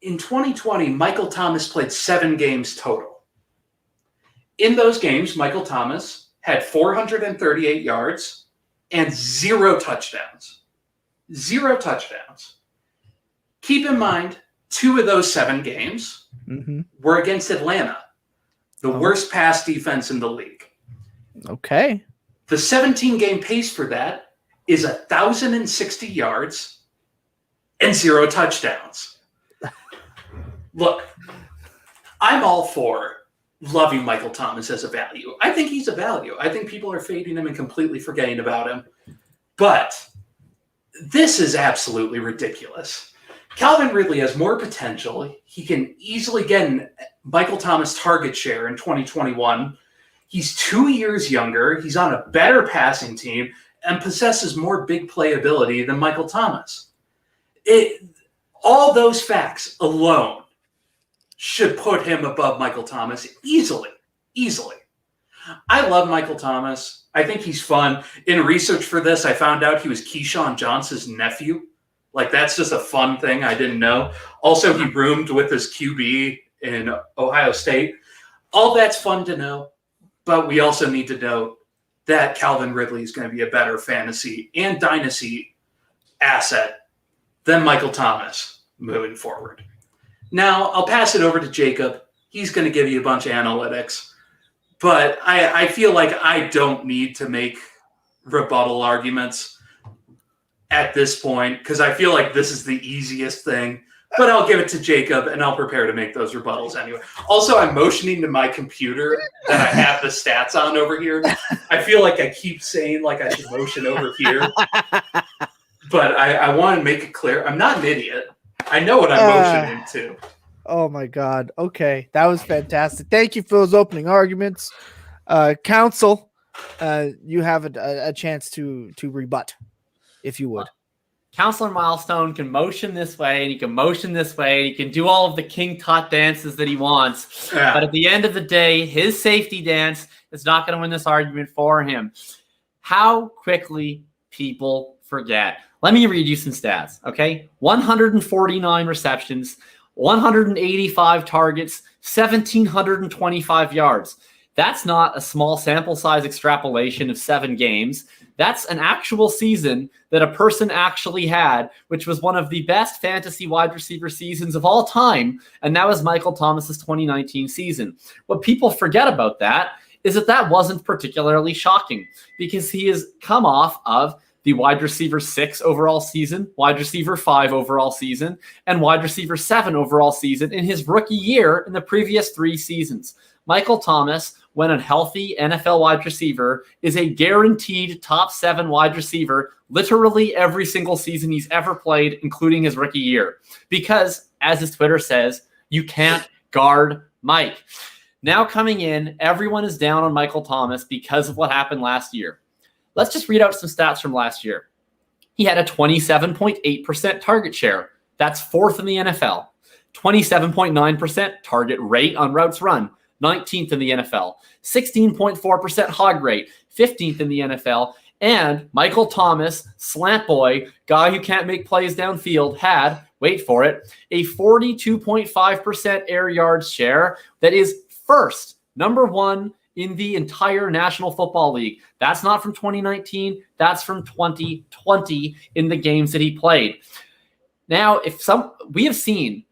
In 2020, Michael Thomas played 7 games total. In those games, Michael Thomas had 438 yards and 0 touchdowns. 0 touchdowns. Keep in mind, 2 of those 7 games were against Atlanta, the worst pass defense in the league. Okay. The 17-game pace for that is 1,060 yards and 0 touchdowns. Look, I'm all for loving Michael Thomas as a value. I think he's a value. I think people are fading him and completely forgetting about him. But this is absolutely ridiculous. Calvin Ridley has more potential. He can easily get Michael Thomas target share in 2021. He's 2 years younger. He's on a better passing team and possesses more big play ability than Michael Thomas. All those facts alone should put him above Michael Thomas easily. I love Michael Thomas. I think he's fun. In research for this, I found out he was Keyshawn Johnson's nephew. Like, that's just a fun thing I didn't know. Also, he roomed with his QB in Ohio State. All that's fun to know, but we also need to know that Calvin Ridley is going to be a better fantasy and dynasty asset than Michael Thomas moving forward. Now, I'll pass it over to Jacob. He's going to give you a bunch of analytics, but I feel like I don't need to make rebuttal arguments at this point because I feel like this is the easiest thing, but I'll give it to Jacob and I'll prepare to make those rebuttals anyway. Also, I'm motioning to my computer that I have the stats on over here. I feel like I keep saying like I should motion over here, but I want to make it clear. I'm not an idiot. I know what I'm motioning to. Oh my God. Okay. That was fantastic. Thank you for those opening arguments. Counsel, you have a chance to rebut, if you would. Counselor Milestone can motion this way and he can motion this way and he can do all of the King Tut dances that he wants. Yeah. But at the end of the day, his safety dance is not going to win this argument for him. How quickly people forget. Let me read you some stats, okay? 149 receptions, 185 targets, 1,725 yards. That's not a small sample size extrapolation of 7 games. That's an actual season that a person actually had, which was one of the best fantasy wide receiver seasons of all time, and that was Michael Thomas's 2019 season. What people forget about that is that wasn't particularly shocking because he has come off of the wide receiver 6 overall season, wide receiver 5 overall season, and wide receiver 7 overall season in his rookie year in the previous 3 seasons. Michael Thomas, when a healthy NFL wide receiver, is a guaranteed top 7 wide receiver literally every single season he's ever played, including his rookie year. Because, as his Twitter says, you can't guard Mike. Now coming in, everyone is down on Michael Thomas because of what happened last year. Let's just read out some stats from last year. He had a 27.8% target share. That's 4th in the NFL. 27.9% target rate on routes run. 19th in the NFL. 16.4% hog rate. 15th in the NFL. And Michael Thomas, slant boy, guy who can't make plays downfield, had, wait for it, a 42.5% air yards share that is first, number 1 in the entire National Football League. That's not from 2019. That's from 2020 in the games that he played. Now, we have seen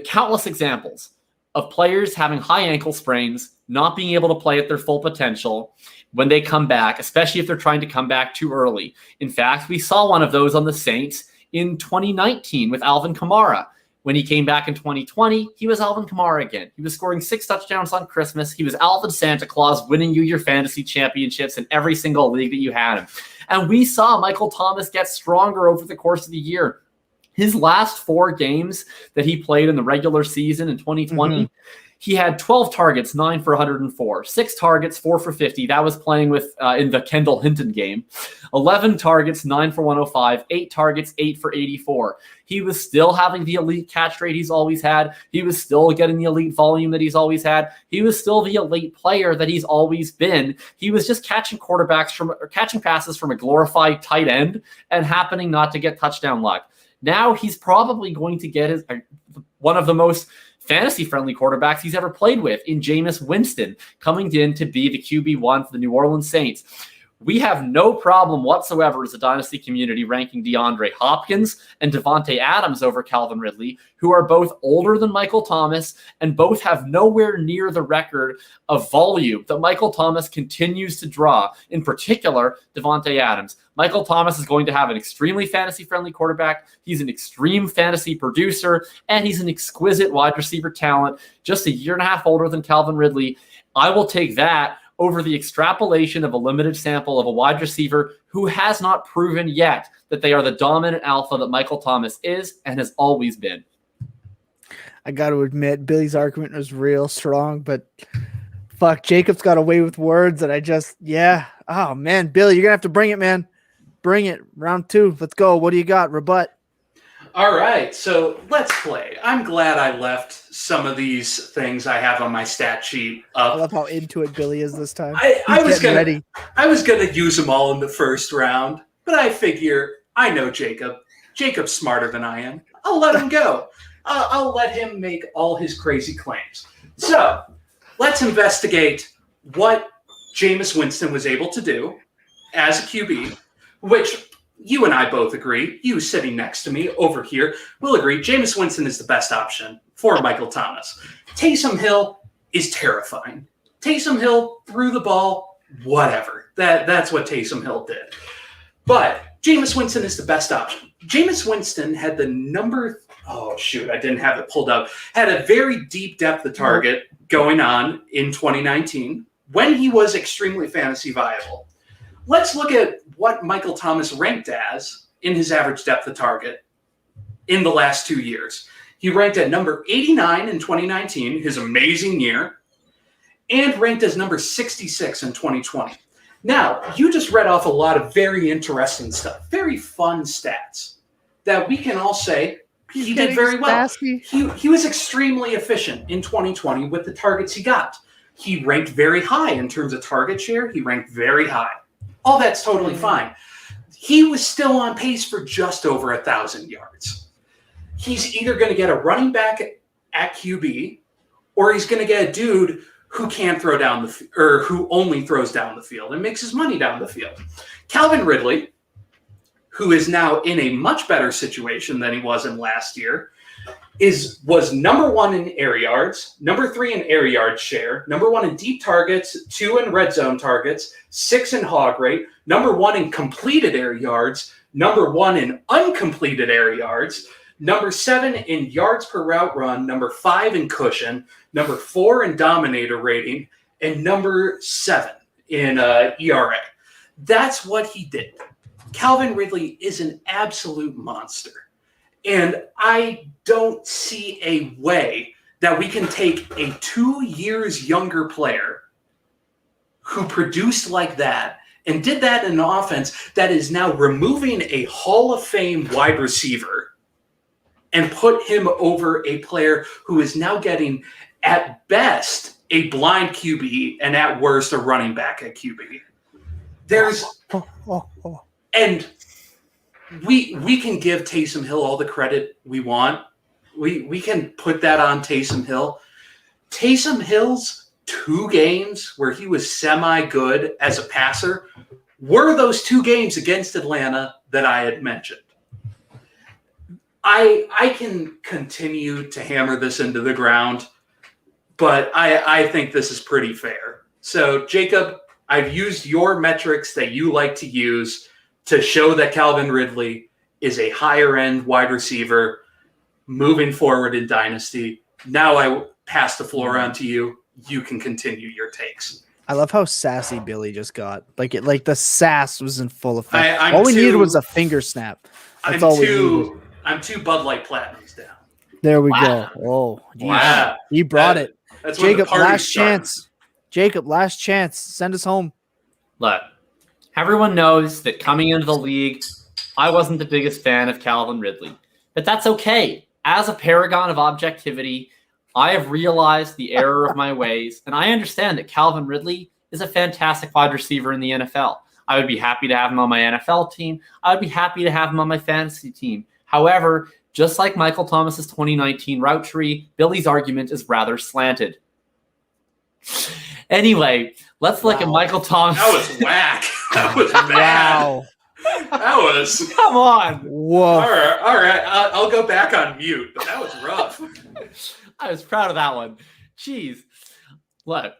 countless examples of players having high ankle sprains, not being able to play at their full potential when they come back, especially if they're trying to come back too early. In fact, we saw one of those on the Saints in 2019 with Alvin Kamara. When he came back in 2020, he was Alvin Kamara again. He was scoring 6 touchdowns on Christmas. He was Alvin Santa Claus, winning you your fantasy championships in every single league that you had him. And we saw Michael Thomas get stronger over the course of the year. His last 4 games that he played in the regular season in 2020, he had 12 targets, 9 for 104, 6 targets, 4 for 50. That was playing with in the Kendall Hinton game. 11 targets, 9 for 105, 8 targets, 8 for 84. He was still having the elite catch rate he's always had. He was still getting the elite volume that he's always had. He was still the elite player that he's always been. He was just catching passes from a glorified tight end and happening not to get touchdown luck. Now he's probably going to get one of the most fantasy-friendly quarterbacks he's ever played with in Jameis Winston, coming in to be the QB1 for the New Orleans Saints. We have no problem whatsoever as a Dynasty community ranking DeAndre Hopkins and Devontae Adams over Calvin Ridley, who are both older than Michael Thomas and both have nowhere near the record of volume that Michael Thomas continues to draw, in particular, Devontae Adams. Michael Thomas is going to have an extremely fantasy-friendly quarterback. He's an extreme fantasy producer, and he's an exquisite wide receiver talent, just a year and a half older than Calvin Ridley. I will take that over the extrapolation of a limited sample of a wide receiver who has not proven yet that they are the dominant alpha that Michael Thomas is and has always been. I got to admit, Billy's argument was real strong, but fuck, Jacob's got away with words that oh man, Billy, you're going to have to bring it, man. Bring it. Round 2. Let's go. What do you got? Rebut. All right, so let's play. I'm glad I left some of these things I have on my stat sheet up. I love how into it Billy is this time. I was gonna use them all in the first round, but I figure I know Jacob. Jacob's smarter than I am. I'll let him go. I'll let him make all his crazy claims. So let's investigate what Jameis Winston was able to do as a QB, which you and I both agree, you sitting next to me over here will agree, Jameis Winston is the best option for Michael Thomas. Taysom Hill is terrifying. Taysom Hill threw the ball, whatever. That's what Taysom Hill did. But Jameis Winston is the best option. Jameis Winston had the I didn't have it pulled up, had a very deep depth of target going on in 2019 when he was extremely fantasy viable. Let's look at what Michael Thomas ranked as in his average depth of target in the last 2 years. He ranked at number 89 in 2019, his amazing year, and ranked as number 66 in 2020. Now, you just read off a lot of very interesting stuff, very fun stats that we can all say he did very well. He was extremely efficient in 2020 with the targets he got. He ranked very high in terms of target share. He ranked very high. All that's totally fine. He was still on pace for just over 1,000 yards. He's either going to get a running back at QB, or he's going to get a dude who can't throw down or who only throws down the field and makes his money down the field. Calvin Ridley, who is now in a much better situation than he was in last year, was number 1 in air yards, number 3 in air yard share, number 1 in deep targets, 2 in red zone targets, 6 in hog rate, number 1 in completed air yards, number 1 in uncompleted air yards, number 7 in yards per route run, number 5 in cushion, number 4 in dominator rating, and number 7 in ERA. That's what he did. Calvin Ridley is an absolute monster. And I don't see a way that we can take a 2 years younger player who produced like that and did that in an offense that is now removing a Hall of Fame wide receiver and put him over a player who is now getting, at best, a blind QB and at worst, a running back at QB. And we can give Taysom Hill all the credit we want. We can put that on Taysom Hill. Taysom Hill's 2 games where he was semi-good as a passer were those 2 games against Atlanta that I had mentioned. I can continue to hammer this into the ground, but I think this is pretty fair. So, Jacob, I've used your metrics that you like to use to show that Calvin Ridley is a higher-end wide receiver moving forward in Dynasty. Now I pass the floor on to you. You can continue your takes. I love how sassy Billy just got. Like the sass was in full effect. All we needed was a finger snap. That's all we needed. I'm 2 Bud Light Platinums down. There we go. Oh, geez. Wow. He brought it. That's Jacob, last chance. Jacob, last chance. Send us home. Look, everyone knows that coming into the league, I wasn't the biggest fan of Calvin Ridley. But that's okay. As a paragon of objectivity, I have realized the error of my ways, and I understand that Calvin Ridley is a fantastic wide receiver in the NFL. I would be happy to have him on my NFL team. I would be happy to have him on my fantasy team. However, Just like Michael Thomas's 2019 route tree, Billy's argument is rather slanted. Anyway, let's look at Michael Thomas. That was whack. That was bad. Wow. That was. Come on. Whoa. All right. I'll go back on mute, but that was rough. I was proud of that one. Jeez. Look,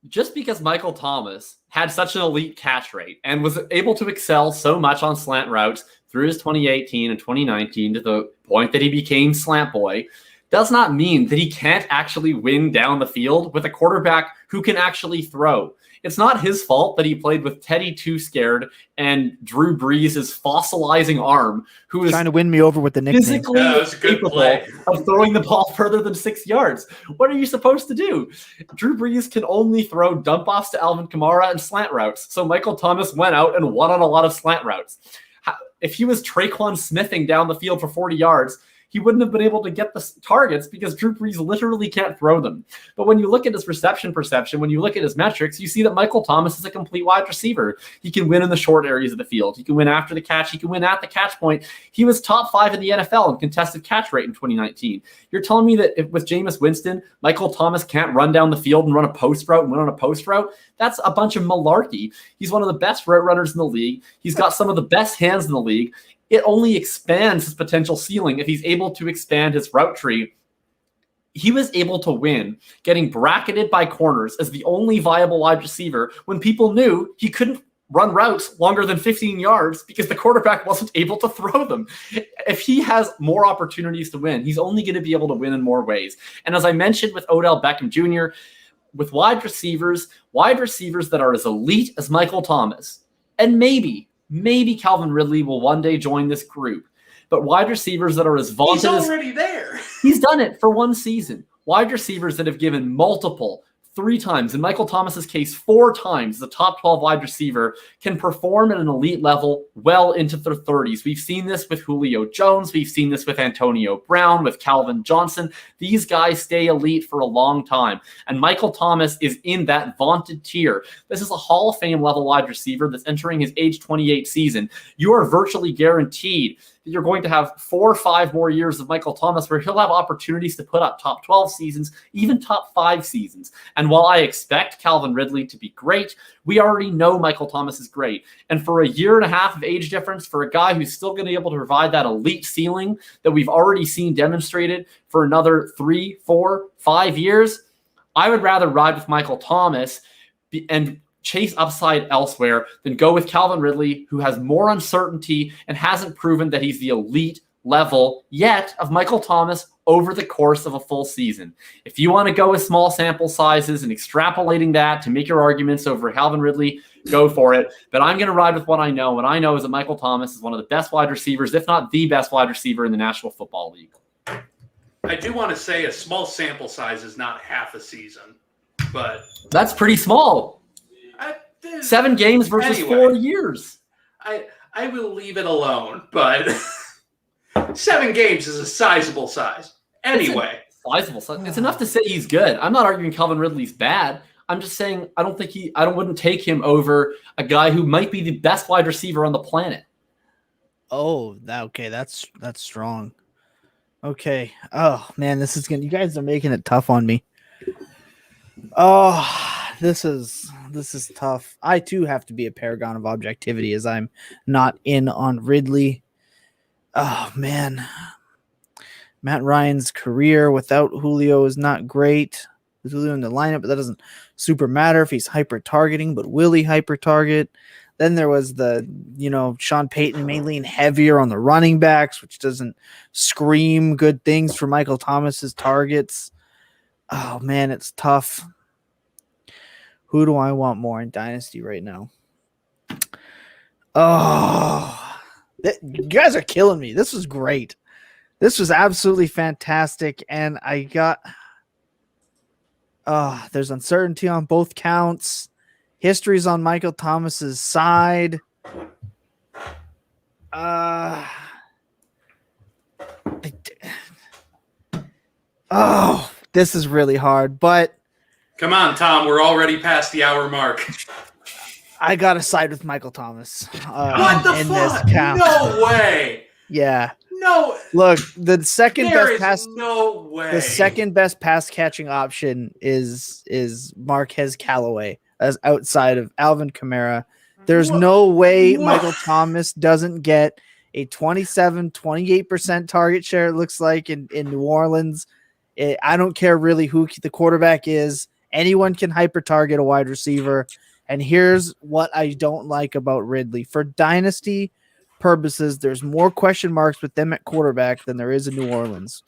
just because Michael Thomas had such an elite catch rate and was able to excel so much on slant routes through his 2018 and 2019 to the point that he became slant boy, does not mean that he can't actually win down the field with a quarterback who can actually throw. It's not his fault that he played with Teddy Too Scared and Drew Brees' fossilizing arm, who is trying to win me over with the nickname. Physically capable of throwing the ball further than 6 yards. What are you supposed to do? Drew Brees can only throw dump-offs to Alvin Kamara and slant routes, so Michael Thomas went out and won on a lot of slant routes. If he was Traquan Smithing down the field for 40 yards, he wouldn't have been able to get the targets because Drew Brees literally can't throw them. But when you look at his reception perception, when you look at his metrics, you see that Michael Thomas is a complete wide receiver. He can win in the short areas of the field. He can win after the catch. He can win at the catch point. He was top 5 in the NFL in contested catch rate in 2019. You're telling me that with Jameis Winston, Michael Thomas can't run down the field and run a post route and win on a post route? That's a bunch of malarkey. He's one of the best route runners in the league. He's got some of the best hands in the league. It only expands his potential ceiling if he's able to expand his route tree. He was able to win getting bracketed by corners as the only viable wide receiver when people knew he couldn't run routes longer than 15 yards because the quarterback wasn't able to throw them. If he has more opportunities to win, he's only going to be able to win in more ways. And as I mentioned with Odell Beckham Jr., with wide receivers that are as elite as Michael Thomas, and maybe Calvin Ridley will one day join this group. But wide receivers that are as vaunted He's already there. He's done it for one season. Wide receivers that have given multiple 3 times, in Michael Thomas's case, 4 times the top 12 wide receiver can perform at an elite level well into their 30s. We've seen this with Julio Jones. We've seen this with Antonio Brown, with Calvin Johnson. These guys stay elite for a long time. And Michael Thomas is in that vaunted tier. This is a Hall of Fame level wide receiver that's entering his age 28 season. You are virtually guaranteed that you're going to have 4 or 5 more years of Michael Thomas where he'll have opportunities to put up top 12 seasons, even top 5 seasons. And while I expect Calvin Ridley to be great, we already know Michael Thomas is great. And for a year and a half of age difference, for a guy who's still going to be able to provide that elite ceiling that we've already seen demonstrated for another 3, 4, 5 years, I would rather ride with Michael Thomas and chase upside elsewhere than go with Calvin Ridley, who has more uncertainty and hasn't proven that he's the elite level yet of Michael Thomas over the course of a full season. If you want to go with small sample sizes and extrapolating that to make your arguments over Calvin Ridley, go for it. But I'm going to ride with what I know. What I know is that Michael Thomas is one of the best wide receivers, if not the best wide receiver in the National Football League. I do want to say a small sample size is not half a season, but that's pretty small. 7 games versus 4 years. I will leave it alone, but 7 games is a sizable size. Anyway. Sizable size. It's enough to say he's good. I'm not arguing Calvin Ridley's bad. I'm just saying I wouldn't take him over a guy who might be the best wide receiver on the planet. Oh, okay, that's strong. Okay. Oh man, you guys are making it tough on me. Oh, this is tough. I too have to be a paragon of objectivity as I'm not in on Ridley. Oh man. Matt Ryan's career without Julio is not great. With Julio in the lineup, but that doesn't super matter if he's hyper targeting, but will he hyper target? Then there was Sean Payton may lean heavier on the running backs, which doesn't scream good things for Michael Thomas's targets. Oh man, it's tough. Who do I want more in Dynasty right now? Oh, you guys are killing me. This was great. This was absolutely fantastic. And I got, there's uncertainty on both counts. History's on Michael Thomas's side. This is really hard, but come on, Tom. We're already past the hour mark. I got to side with Michael Thomas. What the fuck? No way. Yeah. No. Look, the second There best is no way. The second best pass catching option is Marquez Callaway as outside of Alvin Kamara. There's no way Michael Thomas doesn't get a 28% target share, it looks like, in New Orleans. I don't care really who the quarterback is. Anyone can hyper-target a wide receiver. And here's what I don't like about Ridley. For dynasty purposes, there's more question marks with them at quarterback than there is in New Orleans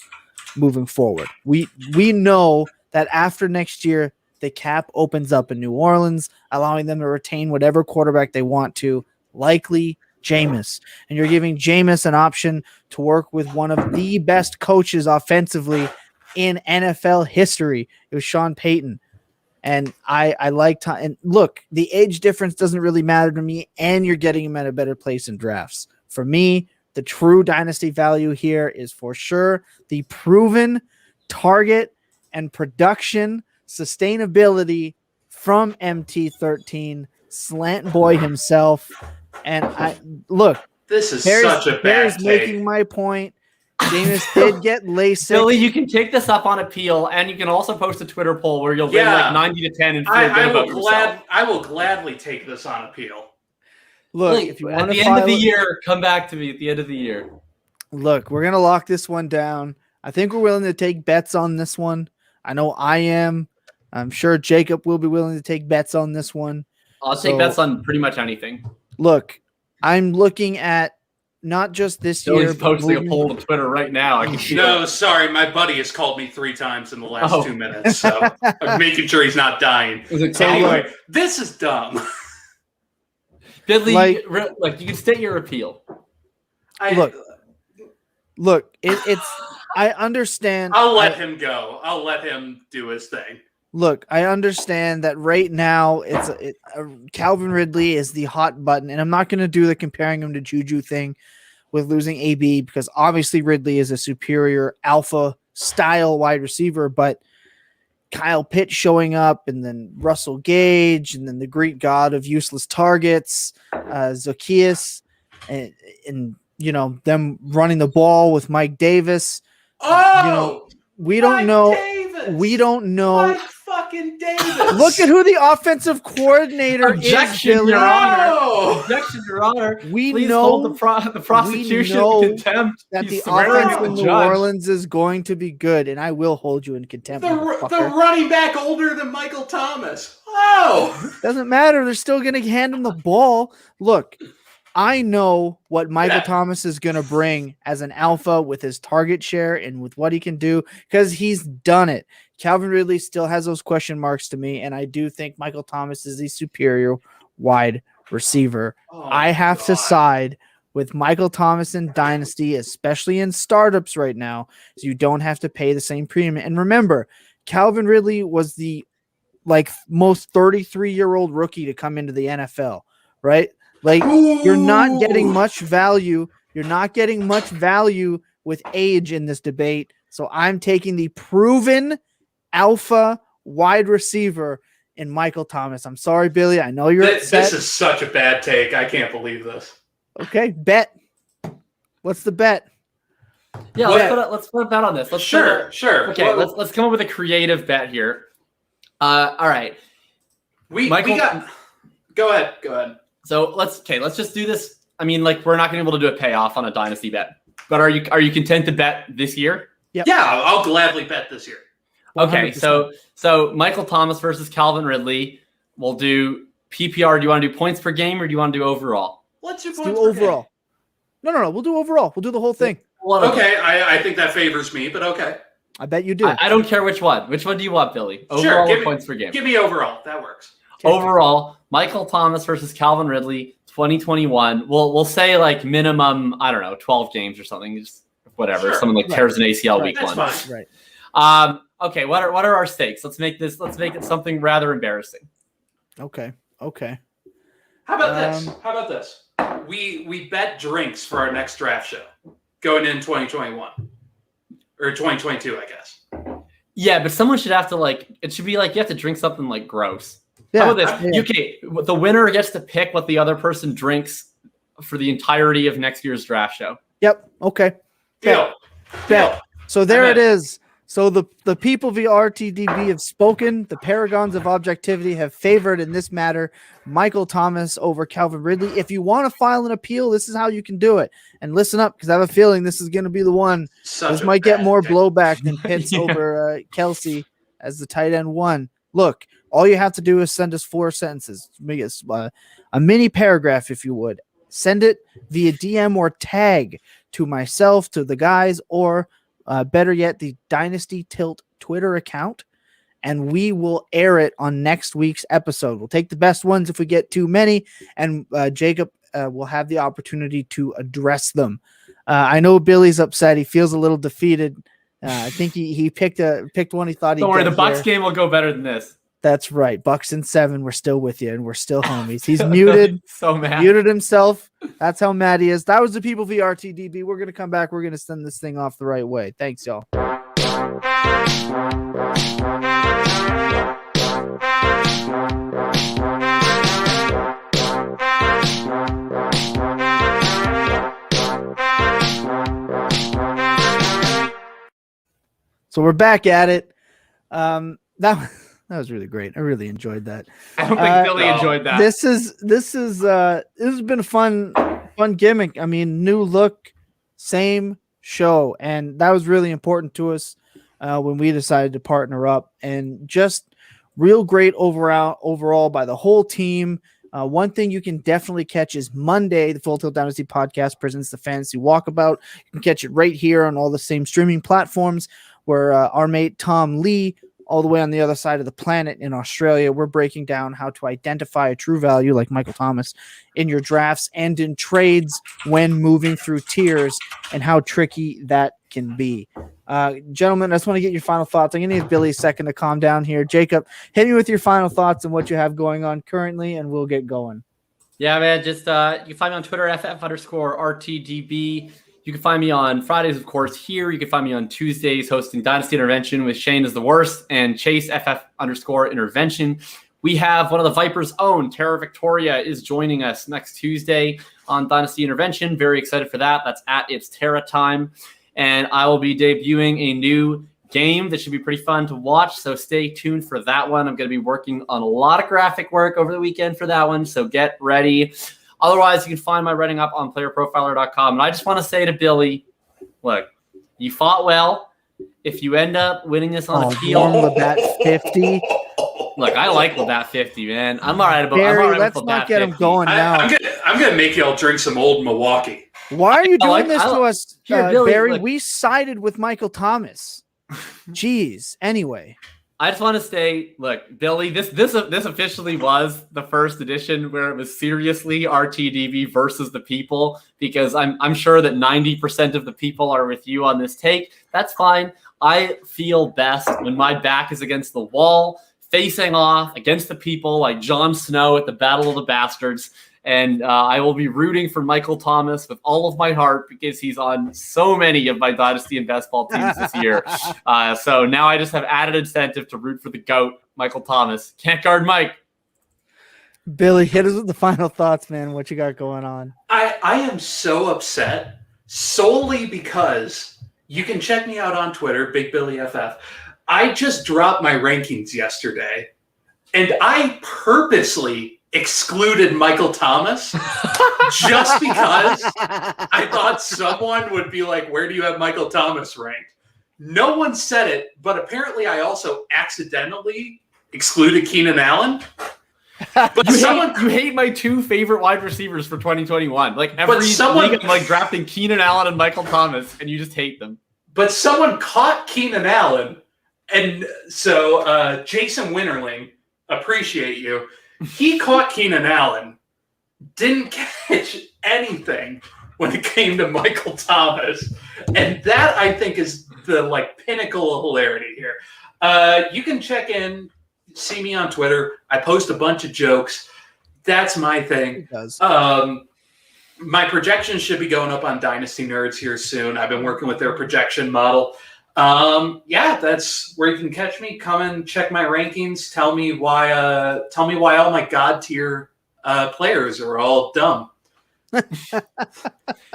moving forward. We know that after next year, the cap opens up in New Orleans, allowing them to retain whatever quarterback they want to, likely Jameis. And you're giving Jameis an option to work with one of the best coaches offensively in NFL history. It was Sean Payton. And I like to, and look, the age difference doesn't really matter to me, and you're getting him at a better place in drafts. For me, the true dynasty value here is for sure the proven target and production sustainability from MT13, Slant Boy himself. And this is such a bad Bear's take. making my point. Jameis did get LASIK. Billy, you can take this up on appeal, and you can also post a Twitter poll where you'll win like 90-10 and feel good about yourself. I will gladly take this on appeal. Look, Billy, if you at want the to end of the year, come back to me at the end of the year. Look, we're gonna lock this one down. I think we're willing to take bets on this one. I know I am. I'm sure Jacob will be willing to take bets on this one. I'll take bets on pretty much anything. Look, I'm looking at not just this year. Billy's posting a poll on Twitter right now. I can see No, sorry, my buddy has called me 3 times in the last 2 minutes, so I'm making sure he's not dying. Anyway, this is dumb. Billy, you can state your appeal. Look, it's. I understand. I'll let him go. I'll let him do his thing. Look, I understand that right now Calvin Ridley is the hot button, and I'm not going to do the comparing him to Juju thing with losing AB because obviously Ridley is a superior alpha style wide receiver, but Kyle Pitts showing up, and then Russell Gage, and then the Greek god of useless targets, Zacchaeus, and them running the ball with Mike Davis. We don't know. Davis. We don't know. Mike fucking Davis. Look at who the offensive coordinator is. Objection, Your Honor. Objection, Your Honor. Please hold the prosecution in contempt. That He's the offense swearing in New Orleans is going to be good, and I will hold you in contempt. The running back older than Michael Thomas. Oh, doesn't matter. They're still going to hand him the ball. Look, I know what Michael Thomas is going to bring as an alpha with his target share and with what he can do because he's done it. Calvin Ridley still has those question marks to me, and I do think Michael Thomas is the superior wide receiver. I have to side with Michael Thomas in Dynasty, especially in startups right now, so you don't have to pay the same premium. And remember, Calvin Ridley was the most 33-year-old rookie to come into the NFL, right? You're not getting much value. You're not getting much value with age in this debate. So I'm taking the proven alpha wide receiver in Michael Thomas. I'm sorry, Billy. I know you're upset. This is such a bad take. I can't believe this. Okay, bet. What's the bet? Yeah, let's put a bet on this. Sure. Okay, let's come up with a creative bet here. All right. We got. Go ahead. So let's just do this. I mean, we're not going to be able to do a payoff on a dynasty bet, but are you content to bet this year? Yep. Yeah, I'll gladly bet this year. 100%. Okay, so Michael Thomas versus Calvin Ridley. We'll do PPR. Do you want to do points per game or do you want to do overall? Let's do overall. No. We'll do overall. We'll do the whole thing. Okay, I think that favors me, but okay. I bet you do. I don't care which one. Which one do you want, Billy? Overall or points per game? Give me overall. That works. Overall, Michael Thomas versus Calvin Ridley, 2021. We'll say minimum, I don't know, 12 games or something. Just whatever. Sure. Someone tears an ACL week That's one. fine. Right. Okay. What are our stakes? Let's make it something rather embarrassing. Okay. How about this? We bet drinks for our next draft show going in 2021 or 2022, I guess. Yeah, but someone should have to it should be you have to drink something gross. Yeah, how about this? Okay, the winner gets to pick what the other person drinks for the entirety of next year's draft show. Yep. Okay. Deal. Bet. So there it is. So the people via RTDB have spoken. The paragons of objectivity have favored in this matter Michael Thomas over Calvin Ridley. If you want to file an appeal, this is how you can do it. And listen up, because I have a feeling this is going to be the one. This might get more blowback than Pitts over Kelsey as the tight end one. Look, all you have to do is send us 4 sentences. Make it a mini paragraph, if you would. Send it via DM or tag to myself, to the guys, or better yet, the Dynasty Tilt Twitter account, and we will air it on next week's episode. We'll take the best ones if we get too many, and Jacob will have the opportunity to address them. I know Billy's upset. He feels a little defeated. I think he picked one he thought he'd Don't worry, get the Bucks here. game will go better than this. That's right. Bucks in 7. We're still with you, and we're still homies. He's muted. So mad. Muted himself. That's how mad he is. That was the people via RTDB. We're going to come back. We're going to send this thing off the right way. Thanks, y'all. So we're back at it. That was really great. I really enjoyed that. I don't think Billy enjoyed that. This has been a fun gimmick. I mean, new look, same show, and that was really important to us when we decided to partner up. And just real great overall by the whole team. One thing you can definitely catch is Monday, the Full Tilt Dynasty podcast presents the Fantasy Walkabout. You can catch it right here on all the same streaming platforms where our mate Tom Lee, all the way on the other side of the planet in Australia, we're breaking down how to identify a true value like Michael Thomas in your drafts and in trades when moving through tiers and how tricky that can be. Gentlemen, I just want to get your final thoughts. I'm going to give Billy a second to calm down here. Jacob, hit me with your final thoughts and what you have going on currently, and we'll get going. Yeah, man, just you can find me on Twitter, FF_RTDB. You can find me on Fridays, of course, here. You can find me on Tuesdays hosting Dynasty Intervention with Shane is the Worst and Chase FF_Intervention. We have one of the Vipers' own, Terra Victoria, is joining us next Tuesday on Dynasty Intervention. Very excited for that. That's at It's Terra Time. And I will be debuting a new game that should be pretty fun to watch. So stay tuned for that one. I'm going to be working on a lot of graphic work over the weekend for that one. So get ready. Otherwise, you can find my writing up on playerprofiler.com. And I just want to say to Billy, look, you fought well. If you end up winning this on appeal, Labatt 50. Look, I like Labatt 50, man. I'm all right about Barry, let's with not Labatt get him 50. going now. I'm gonna make y'all drink some old Milwaukee. Why are you doing this to us, Here, Billy, Barry? look. We sided with Michael Thomas. Jeez. Anyway. I just want to say, look, Billy, this officially was the first edition where it was seriously RTDB versus the people, because I'm sure that 90% of the people are with you on this take. That's fine. I feel best when my back is against the wall, facing off against the people like Jon Snow at the Battle of the Bastards. And I will be rooting for Michael Thomas with all of my heart because he's on so many of my Dynasty and Best Ball teams this year. So now I just have added incentive to root for the GOAT, Michael Thomas. Can't guard Mike. Billy, hit us with the final thoughts, man. What you got going on? I am so upset solely because you can check me out on Twitter, Big Billy FF. I just dropped my rankings yesterday, and I purposely excluded Michael Thomas just because I thought someone would be like, where do you have Michael Thomas ranked? No one said it, but apparently I also accidentally excluded Keenan Allen. But you hate my two favorite wide receivers for 2021. Like every league, I'm like drafting Keenan Allen and Michael Thomas, and you just hate them. But someone caught Keenan Allen, and so Jason Winterling, appreciate you. He caught Keenan Allen, didn't catch anything when it came to Michael Thomas. And that, I think, is the pinnacle of hilarity here. You can check in, see me on Twitter. I post a bunch of jokes. That's my thing. It does. My projections should be going up on Dynasty Nerds here soon. I've been working with their projection model. That's where you can catch me. Come and check my rankings. Tell me why all my god tier players are all dumb.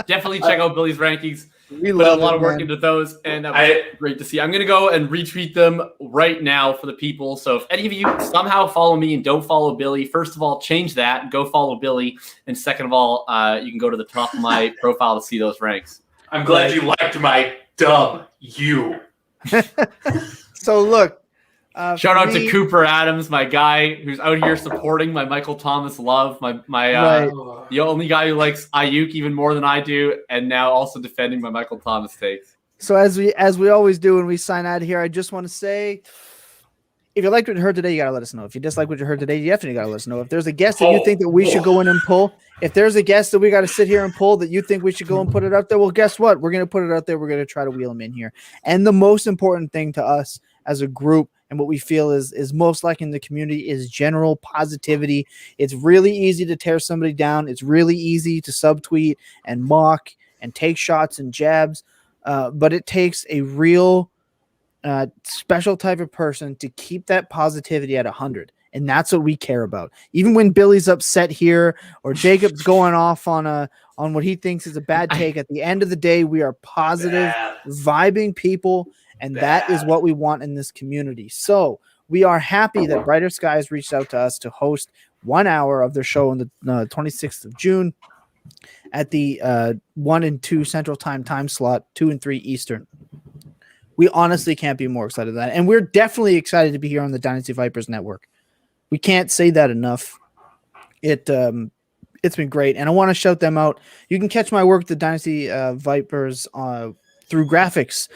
Definitely check out Billy's rankings. We put a love lot it, of work man. into those, and that was great to see. I'm going to go and retweet them right now for the people. So if any of you somehow follow me and don't follow Billy, first of all, change that and go follow Billy. And second of all, you can go to the top of my profile to see those ranks. I'm glad you liked my dumb you. So look, shout out to Cooper Adams, my guy who's out here supporting my Michael Thomas love, the only guy who likes Ayuk even more than I do, and now also defending my Michael Thomas takes. So as we always do when we sign out here, I just want to say, if you liked what you heard today, you gotta let us know. If you dislike what you heard today, you definitely gotta let us know. If there's a guest that you think that we should go in and pull, if there's a guest that we got to sit here and pull that you think we should go and put it out there, well, guess what? We're gonna put it out there. We're gonna try to wheel them in here. And the most important thing to us as a group, and what we feel is most like in the community, is general positivity. It's really easy to tear somebody down. It's really easy to subtweet and mock and take shots and jabs. But it takes a real special type of person to keep that positivity at 100. And that's what we care about. Even when Billy's upset here or Jacob's going off on what he thinks is a bad take, at the end of the day, we are positive, vibing people. And that is what we want in this community. So we are happy that Brighter Skies reached out to us to host 1 hour of their show on the 26th of June at the 1 and 2 Central time slot, 2 and 3 Eastern. We honestly can't be more excited than that. And we're definitely excited to be here on the Dynasty Vipers Network. We can't say that enough. It's been great. And I want to shout them out. You can catch my work, the Dynasty Vipers, through graphics.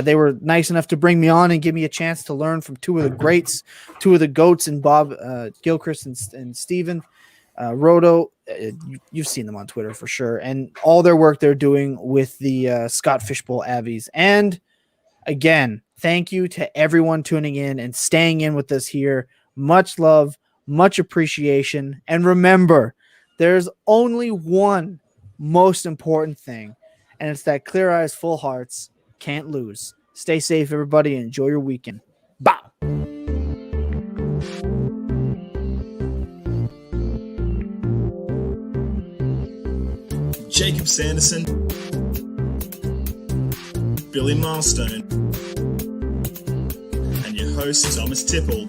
They were nice enough to bring me on and give me a chance to learn from two of the greats, two of the GOATs, and Bob Gilchrist and Steven Roto. You've seen them on Twitter for sure. And all their work they're doing with the Scott Fishbowl Avies. And again, thank you to everyone tuning in and staying in with us here. Much love, much appreciation. And remember, there's only one most important thing, and it's that clear eyes, full hearts, can't lose. Stay safe, everybody, and enjoy your weekend. Bow. Jakob Sanderson, Billy Milestone, and your host, Thomas Tipple.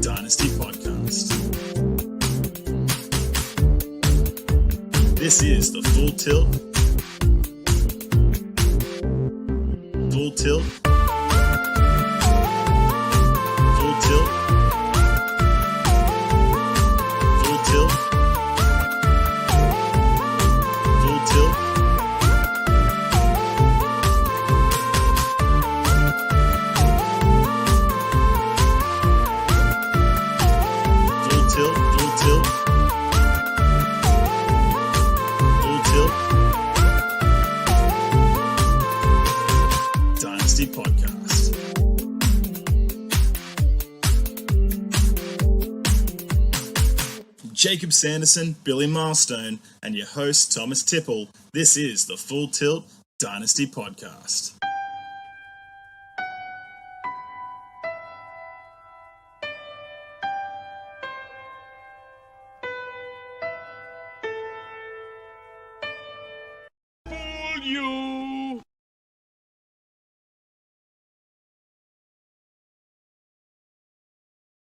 Dynasty Podcast. This is the Full Tilt. Full Tilt. Full Tilt. Full Tilt. Full Tilt. Full Tilt. Full Tilt. Full Tilt. Dynasty Podcast. Jakob Sanderson, Billy Milestone, and your host, Thomas Tipple, this is the Full Tilt Dynasty Podcast. Fool you!